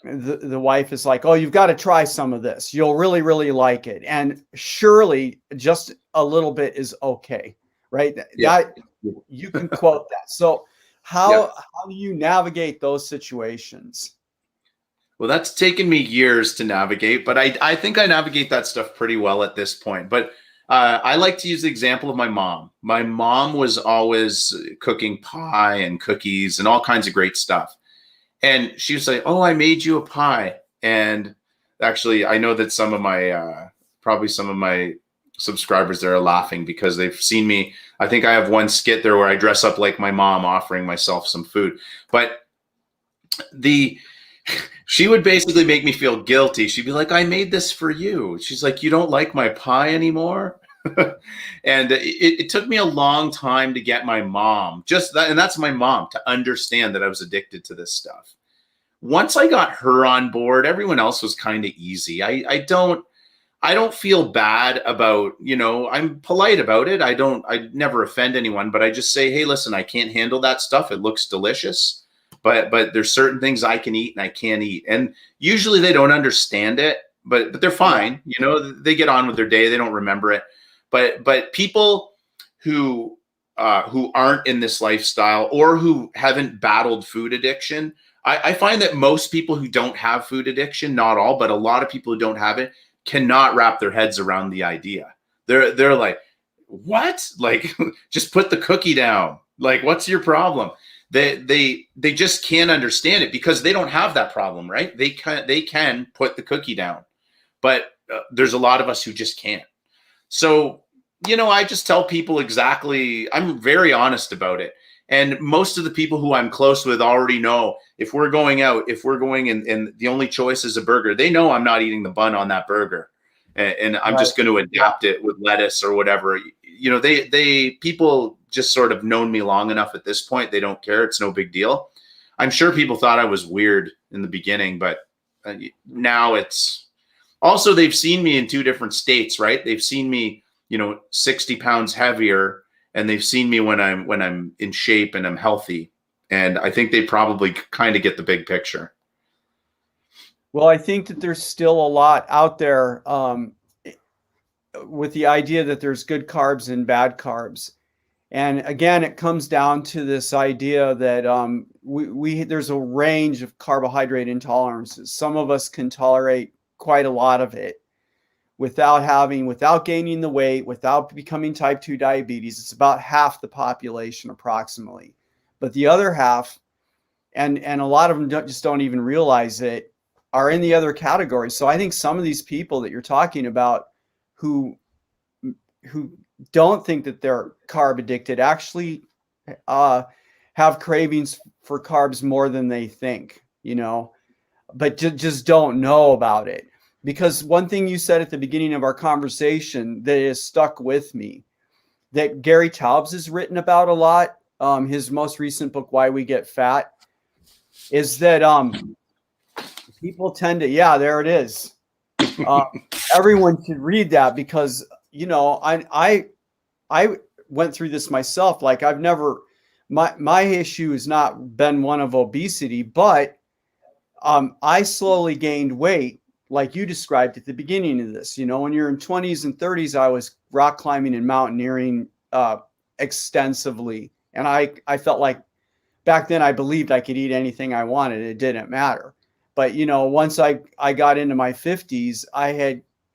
S1: the wife is like, oh, you've got to try some of this. You'll really, really like it. And surely just a little bit is okay, right?
S2: Yeah.
S1: You can quote that. So how do you navigate those situations?
S2: Well, that's taken me years to navigate, but I think I navigate that stuff pretty well at this point. But I like to use the example of my mom. My mom was always cooking pie and cookies and all kinds of great stuff. And she was like, "Oh, I made you a pie." And actually, I know that some of my, probably some of my subscribers there are laughing because they've seen me. I think I have one skit there where I dress up like my mom offering myself some food. But she would basically make me feel guilty. She'd be like, "I made this for you." She's like, "You don't like my pie anymore?" And it took me a long time to get my mom, just that, and that's my mom, to understand that I was addicted to this stuff. Once I got her on board, everyone else was kind of easy. I don't feel bad about, I'm polite about it. I never offend anyone, but I just say, "Hey, listen, I can't handle that stuff. It looks delicious, but there's certain things I can eat and I can't eat." And usually they don't understand it, but they're fine. They get on with their day. They don't remember it. But people who aren't in this lifestyle or who haven't battled food addiction, I find that most people who don't have food addiction, not all, but a lot of people who don't have it, cannot wrap their heads around the idea. They're like, "What? Like, just put the cookie down. Like, what's your problem?" They just can't understand it because they don't have that problem, right? They can put the cookie down, but there's a lot of us who just can't. So, I just tell people exactly. I'm very honest about it. And most of the people who I'm close with already know if we're going out, if we're going and the only choice is a burger, they know I'm not eating the bun on that burger. And I'm just going to adapt it with lettuce or whatever. People just sort of known me long enough at this point. They don't care. It's no big deal. I'm sure people thought I was weird in the beginning, but now it's also, they've seen me in two different states, right? They've seen me, 60 pounds heavier, and they've seen me when I'm in shape and I'm healthy. And I think they probably kind of get the big picture.
S1: Well, I think that there's still a lot out there with the idea that there's good carbs and bad carbs. And again, it comes down to this idea that there's a range of carbohydrate intolerances. Some of us can tolerate quite a lot of it without gaining the weight, without becoming type 2 diabetes. It's about half the population approximately. But the other half, and a lot of them just don't even realize it, are in the other category. So I think some of these people that you're talking about who don't think that they're carb addicted actually have cravings for carbs more than they think, but just don't know about it. Because one thing you said at the beginning of our conversation that has stuck with me, that Gary Taubes has written about a lot, his most recent book, Why We Get Fat, is that people tend to, there it is. Everyone should read that because, I went through this myself. Like I've never, my issue has not been one of obesity, but I slowly gained weight like you described at the beginning of this. When you're in 20s and 30s, I was rock climbing and mountaineering extensively. And I felt like back then I believed I could eat anything I wanted. It didn't matter. But, once I got into my 50s,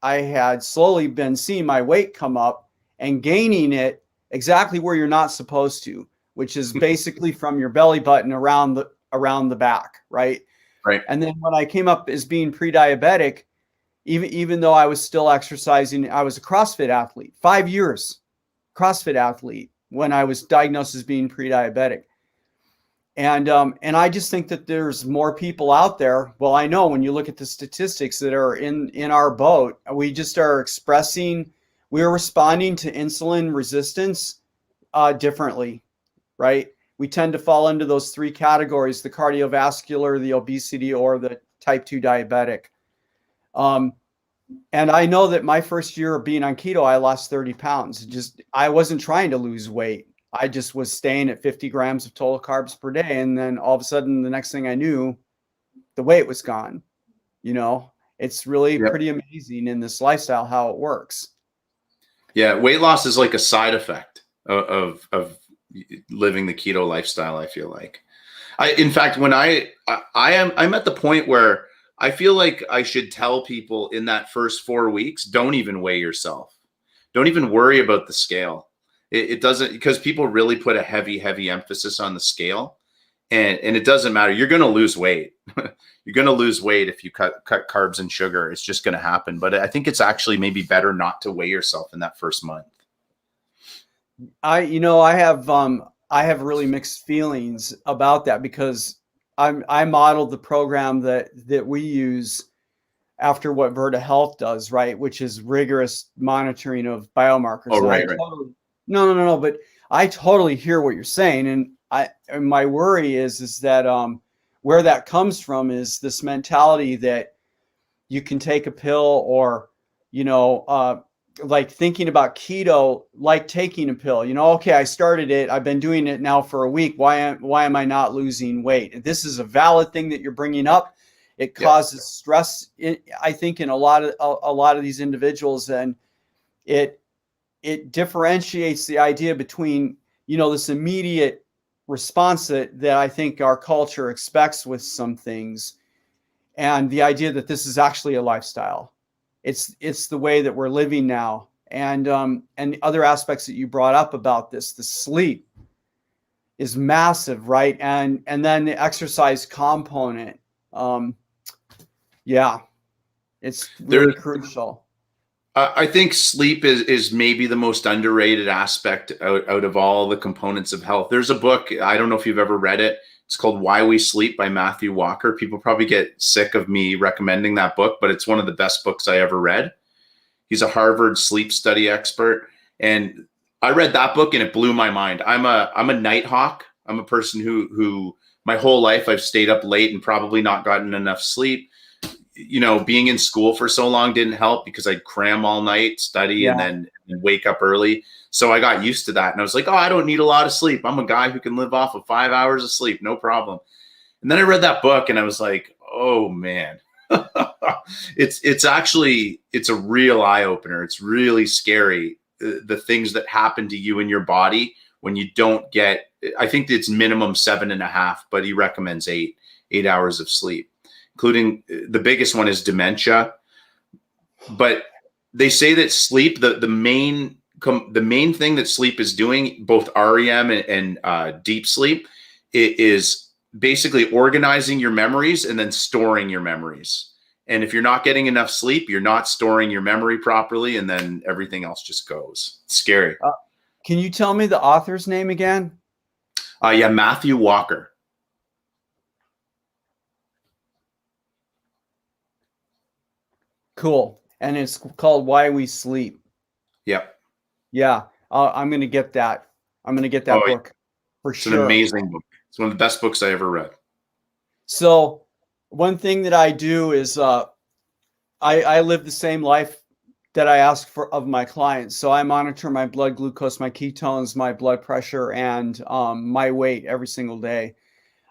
S1: I had slowly been seeing my weight come up and gaining it exactly where you're not supposed to, which is basically from your belly button around the back, right?
S2: Right.
S1: And then when I came up as being pre-diabetic, even though I was still exercising, I was a CrossFit athlete, 5 years CrossFit athlete when I was diagnosed as being pre-diabetic. And I just think that there's more people out there. Well, I know when you look at the statistics that are in our boat, we just are we're responding to insulin resistance differently, right? We tend to fall into those three categories: the cardiovascular, the obesity, or the type 2 diabetic. And I know that my first year of being on keto, I lost 30 pounds. I wasn't trying to lose weight. I just was staying at 50 grams of total carbs per day. And then all of a sudden, the next thing I knew, the weight was gone. It's really pretty amazing in this lifestyle how it works.
S2: Yeah. Weight loss is like a side effect of living the keto lifestyle. I feel like in fact, when I'm at the point where I feel like I should tell people in that first 4 weeks, don't even weigh yourself. don't even worry about the scale. It doesn't, because people really put a heavy emphasis on the scale, and it doesn't matter. You're going to lose weight. You're going to lose weight if you cut carbs and sugar. It's just going to happen. But I think it's actually maybe better not to weigh yourself in that first month.
S1: I have really mixed feelings about that, because I modeled the program that we use after what Virta Health does, right? Which is rigorous monitoring of biomarkers.
S2: Oh, right.
S1: No. But I totally hear what you're saying. And my worry is that where that comes from is this mentality that you can take a pill, or, like thinking about keto, like taking a pill, okay, I started it. I've been doing it now for a week. Why am I not losing weight? This is a valid thing that you're bringing up. It causes stress, I think, in a lot of these individuals, and it differentiates the idea between, this immediate response that I think our culture expects with some things, and the idea that this is actually a lifestyle. It's the way that we're living now, and other aspects that you brought up about this, the sleep is massive, right? And then the exercise component, it's really crucial.
S2: I think sleep is maybe the most underrated aspect out of all the components of health. There's a book, I don't know if you've ever read it. It's called Why We Sleep by Matthew Walker. People probably get sick of me recommending that book, but it's one of the best books I ever read. He's a Harvard sleep study expert. And I read that book and it blew my mind. I'm a night hawk. I'm a person who my whole life I've stayed up late and probably not gotten enough sleep. Being in school for so long didn't help, because I'd cram all night, study, and then wake up early. So I got used to that. And I was like, oh, I don't need a lot of sleep. I'm a guy who can live off of 5 hours of sleep. No problem. And then I read that book and I was like, oh man, it's a real eye opener. It's really scary. The things that happen to you in your body when you don't get, I think it's minimum 7.5, but he recommends 8 hours of sleep, including the biggest one is dementia. But they say that sleep, the main thing that sleep is doing, both REM and deep sleep, is basically organizing your memories and then storing your memories. And if you're not getting enough sleep, you're not storing your memory properly, and then everything else just goes. It's scary.
S1: Can you tell me the author's name again?
S2: Matthew Walker.
S1: Cool. And it's called Why We Sleep.
S2: Yep.
S1: Yeah. I'm going to get that. I'm going to get that book for sure.
S2: It's an amazing book. It's one of the best books I ever read.
S1: So one thing that I do is I live the same life that I ask for of my clients. So I monitor my blood glucose, my ketones, my blood pressure, and my weight every single day.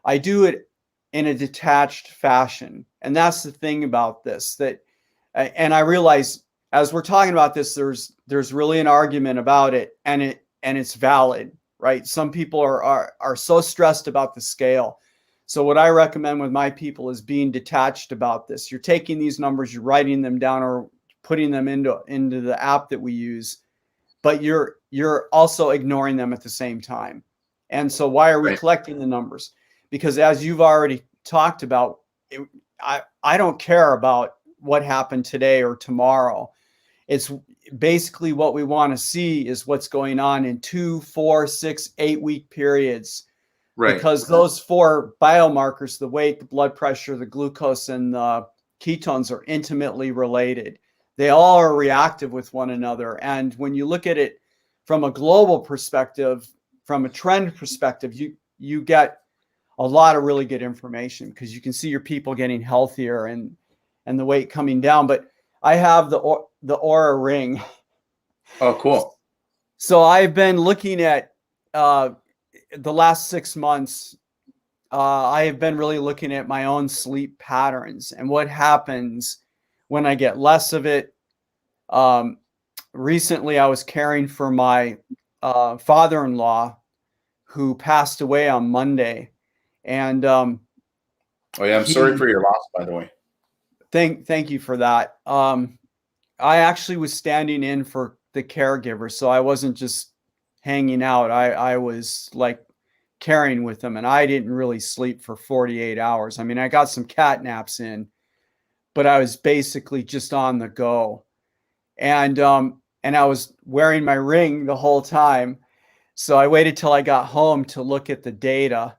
S1: I do it in a detached fashion. And that's the thing about this, and I realize as we're talking about this, there's really an argument about it, and it's valid, right? Some people are so stressed about the scale. So what I recommend with my people is being detached about this. You're taking these numbers, you're writing them down, or putting them into the app that we use, but you're also ignoring them at the same time. And so why are we collecting the numbers? Because as you've already talked about, I don't care about what happened today or tomorrow. It's basically what we want to see is what's going on in 2, 4, 6, 8 week periods. Right. Because those 4 biomarkers, the weight, the blood pressure, the glucose, and the ketones, are intimately related. They all are reactive with one another. And when you look at it from a global perspective, from a trend perspective, you get a lot of really good information, because you can see your people getting healthier and the weight coming down. But I have the Aura Ring.
S2: Oh, cool.
S1: So I've been looking at the last 6 months. I have been really looking at my own sleep patterns and what happens when I get less of it. Recently, I was caring for my father-in-law who passed away on Monday. And
S2: I'm sorry for your loss, by the way.
S1: Thank you for that. I actually was standing in for the caregiver. So I wasn't just hanging out. I was like carrying with them, and I didn't really sleep for 48 hours. I mean, I got some cat naps in, but I was basically just on the go. And I was wearing my ring the whole time. So I waited till I got home to look at the data,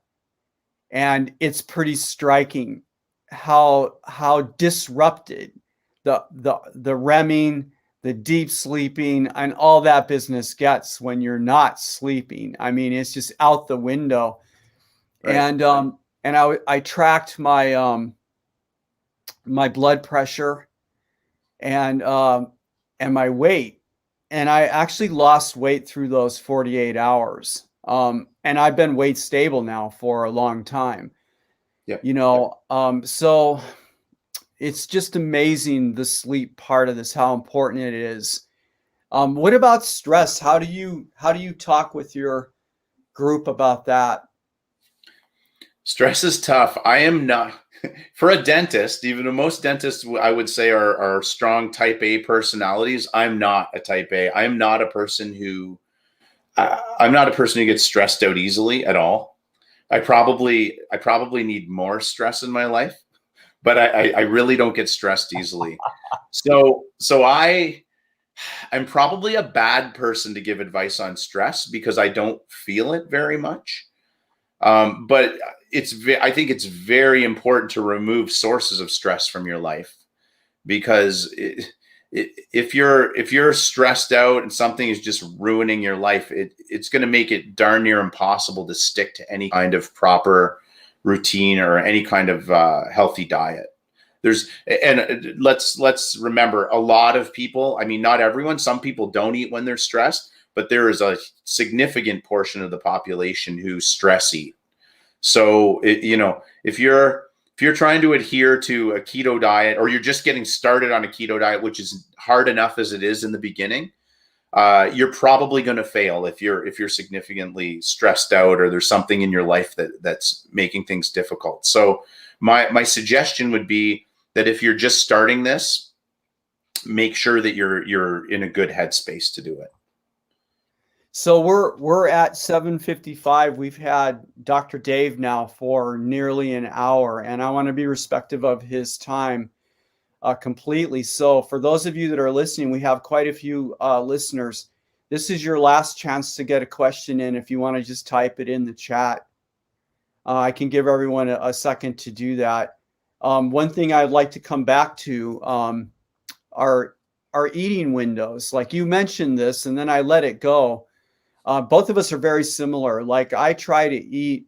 S1: and it's pretty striking how disrupted the REMing, the deep sleeping, and all that business gets when you're not sleeping. I mean, it's just out the window.
S2: Right.
S1: And I tracked my blood pressure and my weight, and I actually lost weight through those 48 hours. And I've been weight stable now for a long time.
S2: Yep.
S1: You know, so it's just amazing, the sleep part of this, how important it is. What about stress? How do you talk with your group about that?
S2: Stress is tough. I am not, for a dentist, even though most dentists I would say are strong type A personalities. I'm not a type A. I'm not a person who gets stressed out easily at all. I probably need more stress in my life, but I really don't get stressed easily. So I'm probably a bad person to give advice on stress because I don't feel it very much. But I think it's very important to remove sources of stress from your life, because if you're stressed out and something is just ruining your life, it's going to make it darn near impossible to stick to any kind of proper routine or any kind of healthy diet. Let's remember, a lot of people, I mean, not everyone, some people don't eat when they're stressed, but there is a significant portion of the population who stress eat. So, if you're trying to adhere to a keto diet, or you're just getting started on a keto diet, which is hard enough as it is in the beginning, you're probably going to fail if you're significantly stressed out, or there's something in your life that's making things difficult. So my suggestion would be that if you're just starting this, make sure that you're in a good headspace to do it.
S1: So we're at 7:55. We've had Dr. Dave now for nearly an hour, and I want to be respectful of his time completely. So for those of you that are listening, we have quite a few listeners. This is your last chance to get a question in. If you want to just type it in the chat, I can give everyone a second to do that. One thing I'd like to come back to are eating windows. Like you mentioned this, and then I let it go. Both of us are very similar. Like I try to eat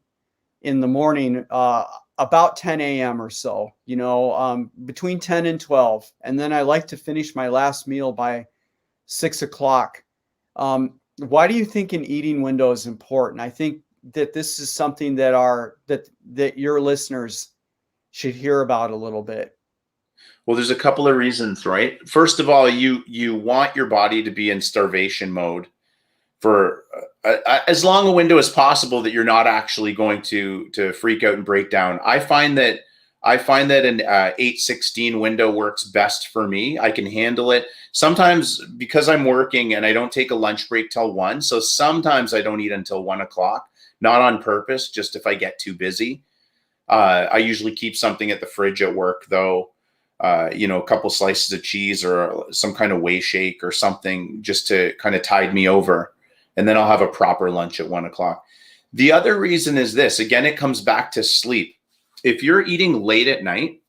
S1: in the morning about 10 a.m. or so, between 10 and 12. And then I like to finish my last meal by 6 o'clock. Why do you think an eating window is important? I think that this is something that your listeners should hear about a little bit.
S2: Well, there's a couple of reasons, right? First of all, you want your body to be in starvation mode for as long a window as possible that you're not actually going to freak out and break down. I find that an 8:16 window works best for me. I can handle it. Sometimes, because I'm working and I don't take a lunch break till 1, so sometimes I don't eat until 1 o'clock, not on purpose, just if I get too busy. I usually keep something at the fridge at work, though. A couple slices of cheese or some kind of whey shake or something, just to kind of tide me over. And then I'll have a proper lunch at 1 o'clock. The other reason is this. Again, it comes back to sleep. If you're eating late at night,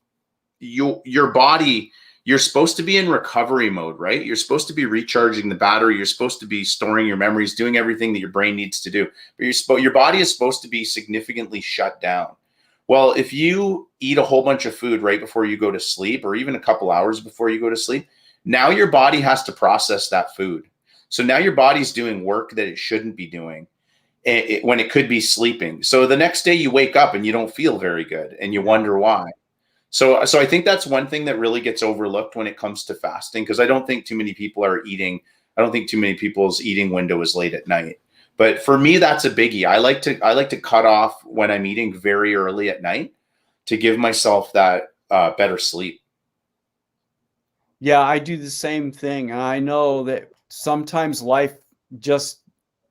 S2: your body, you're supposed to be in recovery mode, right? You're supposed to be recharging the battery. You're supposed to be storing your memories, doing everything that your brain needs to do. But your body is supposed to be significantly shut down. Well, if you eat a whole bunch of food right before you go to sleep, or even a couple hours before you go to sleep, now your body has to process that food. So now your body's doing work that it shouldn't be doing when it could be sleeping. So the next day you wake up and you don't feel very good, and you wonder why. So I think that's one thing that really gets overlooked when it comes to fasting, because I don't think too many people's eating window is late at night. But for me, that's a biggie. I like to cut off when I'm eating very early at night to give myself that better sleep.
S1: Yeah, I do the same thing. And I know that sometimes life just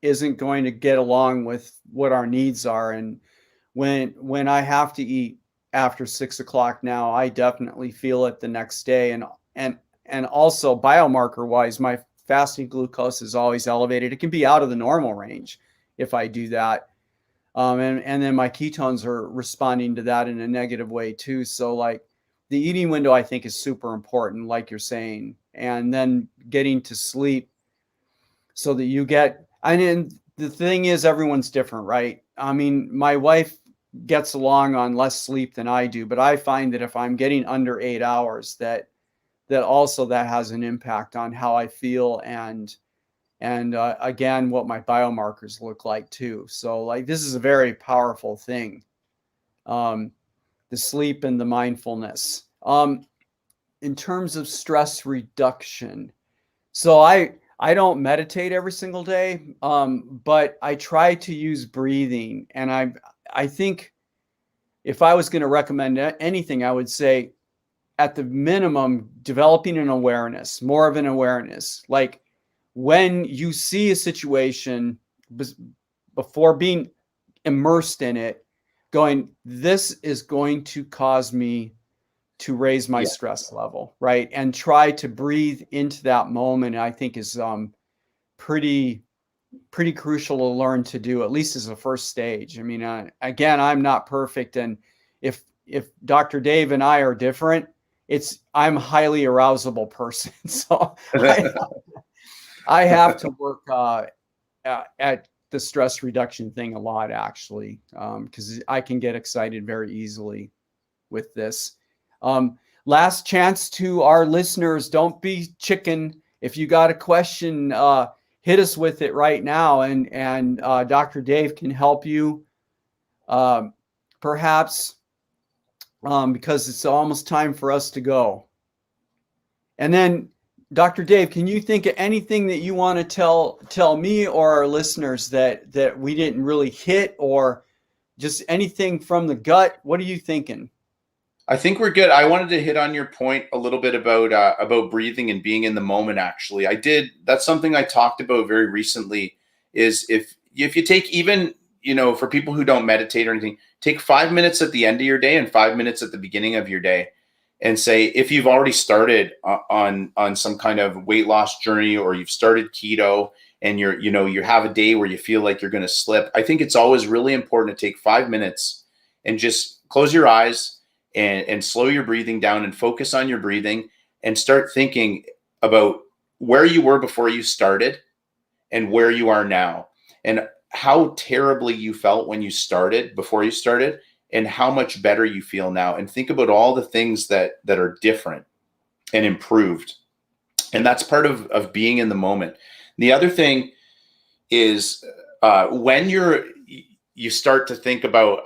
S1: isn't going to get along with what our needs are. And when I have to eat after 6 o'clock now, I definitely feel it the next day. And also biomarker wise, my fasting glucose is always elevated. It can be out of the normal range if I do that. And then my ketones are responding to that in a negative way too. So like the eating window, I think, is super important, like you're saying, and then getting to sleep so that you get, I mean, the thing is everyone's different, right? I mean, my wife gets along on less sleep than I do, but I find that if I'm getting under 8 hours, that also that has an impact on how I feel and again, what my biomarkers look like too. So like, this is a very powerful thing. The sleep and the mindfulness. In terms of stress reduction. So I don't meditate every single day, but I try to use breathing. And I think if I was going to recommend anything, I would say at the minimum, developing an awareness, more of an awareness. Like when you see a situation before being immersed in it, going, this is going to cause me to raise my stress level, right? And try to breathe into that moment, I think is pretty crucial to learn to do, at least as a first stage. I mean, again, I'm not perfect. And if Dr. Dave and I are different, I'm a highly arousable person. So I have to work at the stress reduction thing a lot, actually, because I can get excited very easily with this. Last chance to our listeners, don't be chicken. If you got a question, hit us with it right now, and Dr. Dave can help you, perhaps, because it's almost time for us to go. And then, Dr. Dave, can you think of anything that you want to tell me or our listeners that we didn't really hit, or just anything from the gut? What are you thinking?
S2: I think we're good. I wanted to hit on your point a little bit about breathing and being in the moment. Actually, that's something I talked about very recently. Is if you take, even, for people who don't meditate or anything, take 5 minutes at the end of your day and 5 minutes at the beginning of your day, and say, if you've already started on some kind of weight loss journey, or you've started keto and you have a day where you feel like you're going to slip. I think it's always really important to take 5 minutes and just close your eyes and slow your breathing down and focus on your breathing and start thinking about where you were before you started and where you are now, and how terribly you felt when you started, before you started, and how much better you feel now. And think about all the things that are different and improved. And that's part of being in the moment. The other thing is when you start to think about,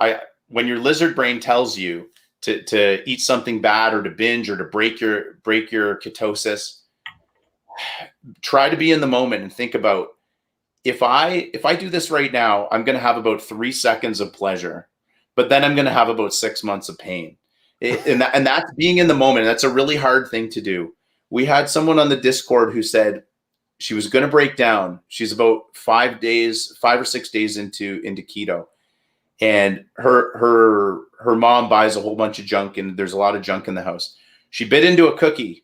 S2: when your lizard brain tells you to eat something bad, or to binge, or to break your ketosis, try to be in the moment and think about, if I do this right now, I'm going to have about 3 seconds of pleasure, but then I'm going to have about 6 months of pain. And that's being in the moment. That's a really hard thing to do. We had someone on the Discord who said she was going to break down. She's about 5 or 6 days into keto. And her mom buys a whole bunch of junk, and there's a lot of junk in the house. She bit into a cookie,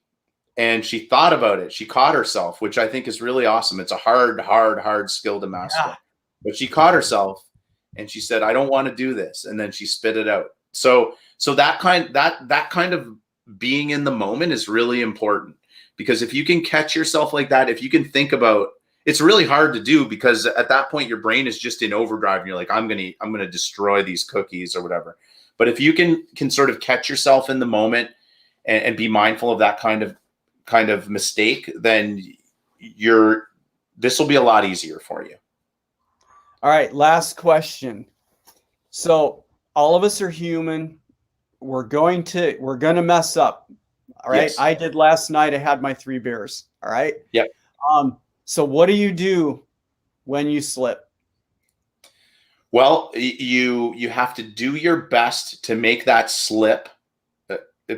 S2: and she thought about it. She caught herself, which I think is really awesome. It's a hard skill to master. Yeah. But she caught herself, and she said, "I don't want to do this," and then she spit it out. So that kind of being in the moment is really important, because if you can catch yourself like that, if you can think about, it's really hard to do, because at that point your brain is just in overdrive and you're like, I'm gonna destroy these cookies or whatever. But if you can sort of catch yourself in the moment and be mindful of that kind of mistake, then this will be a lot easier for you.
S1: All right, last question. So all of us are human. We're going to mess up. All right. Yes. I did last night. I had my 3 beers. All right.
S2: Yep.
S1: So what do you do when you slip?
S2: Well, you have to do your best to make that slip,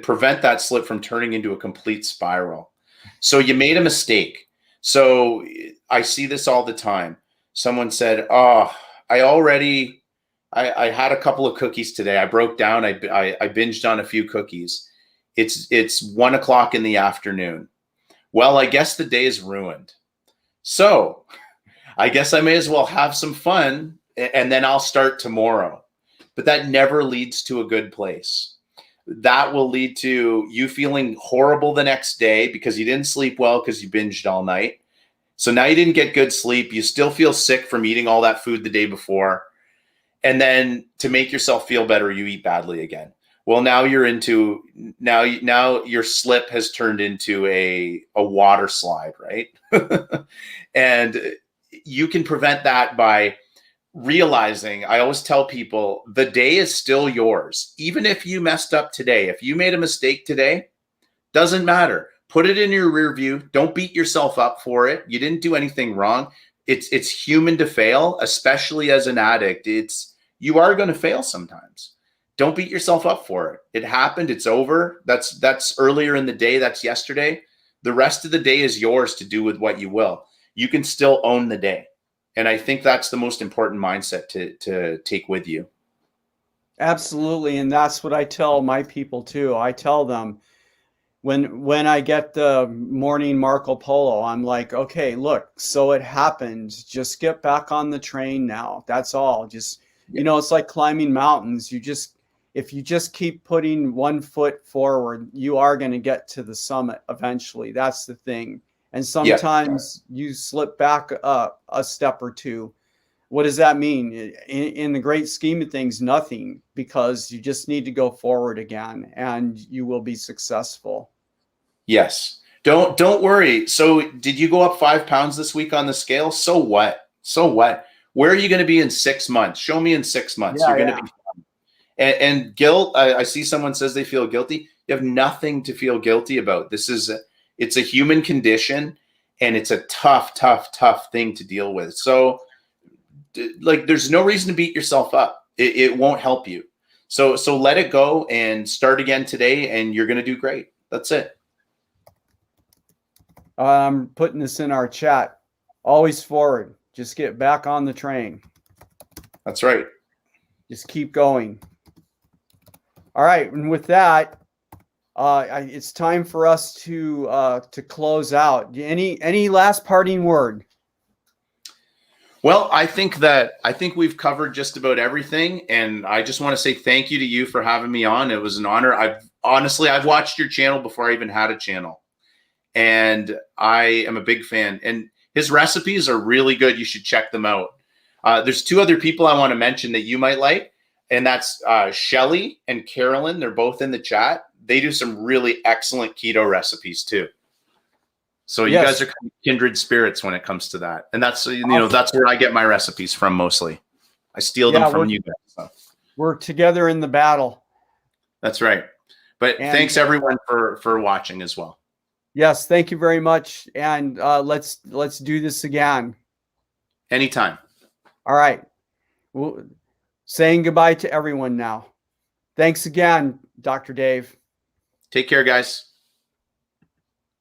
S2: prevent that slip from turning into a complete spiral. So you made a mistake. So I see this all the time. Someone said, "Oh, I had a couple of cookies today. I broke down. I binged on a few cookies. It's 1 o'clock in the afternoon. Well, I guess the day is ruined. So I guess I may as well have some fun and then I'll start tomorrow." But that never leads to a good place. That will lead to you feeling horrible the next day because you didn't sleep well because you binged all night. So now you didn't get good sleep. You still feel sick from eating all that food the day before. And then to make yourself feel better, you eat badly again. Well, now now your slip has turned into a water slide, right? And you can prevent that by realizing, I always tell people, the day is still yours. Even if you messed up today, if you made a mistake today, doesn't matter. Put it in your rear view. Don't beat yourself up for it. You didn't do anything wrong. It's human to fail, especially as an addict. You are going to fail sometimes. Don't beat yourself up for it. It happened. It's over. That's earlier in the day. That's yesterday. The rest of the day is yours to do with what you will. You can still own the day. And I think that's the most important mindset to take with you.
S1: Absolutely. And that's what I tell my people too. I tell them when I get the morning Marco Polo, I'm like, okay, look, so it happened. Just get back on the train now. That's all. Just, it's like climbing mountains. If you just keep putting one foot forward, you are going to get to the summit eventually. That's the thing. And sometimes you slip back a step or two. What does that mean? In the great scheme of things, nothing, because you just need to go forward again and you will be successful.
S2: Yes. Don't worry. So did you go up 5 pounds this week on the scale? So what? So what? Where are you going to be in 6 months? Show me in 6 months. You're going to be fine. And guilt, I see someone says they feel guilty. You have nothing to feel guilty about. It's a human condition and it's a tough thing to deal with. So there's no reason to beat yourself up. It won't help you. So let it go and start again today and you're going to do great. That's it.
S1: I'm putting this in our chat. Always forward. Just get back on the train.
S2: That's right.
S1: Just keep going. All right. And with that, it's time for us to close out. Any last parting word?
S2: Well, I think we've covered just about everything, and I just want to say thank you to you for having me on. It was an honor. I've watched your channel before I even had a channel, and I am a big fan. And his recipes are really good. You should check them out. There's 2 other people I want to mention that you might like, and that's Shelly and Carolyn. They're both in the chat. They do some really excellent keto recipes too. So you guys are kind of kindred spirits when it comes to that. And that's, that's where I get my recipes from mostly. I steal them from you guys. So.
S1: We're together in the battle.
S2: That's right. But thanks everyone for watching as well.
S1: Yes, thank you very much. And let's do this again.
S2: Anytime.
S1: All right. Well, saying goodbye to everyone now. Thanks again, Dr. Dave.
S2: Take care, guys.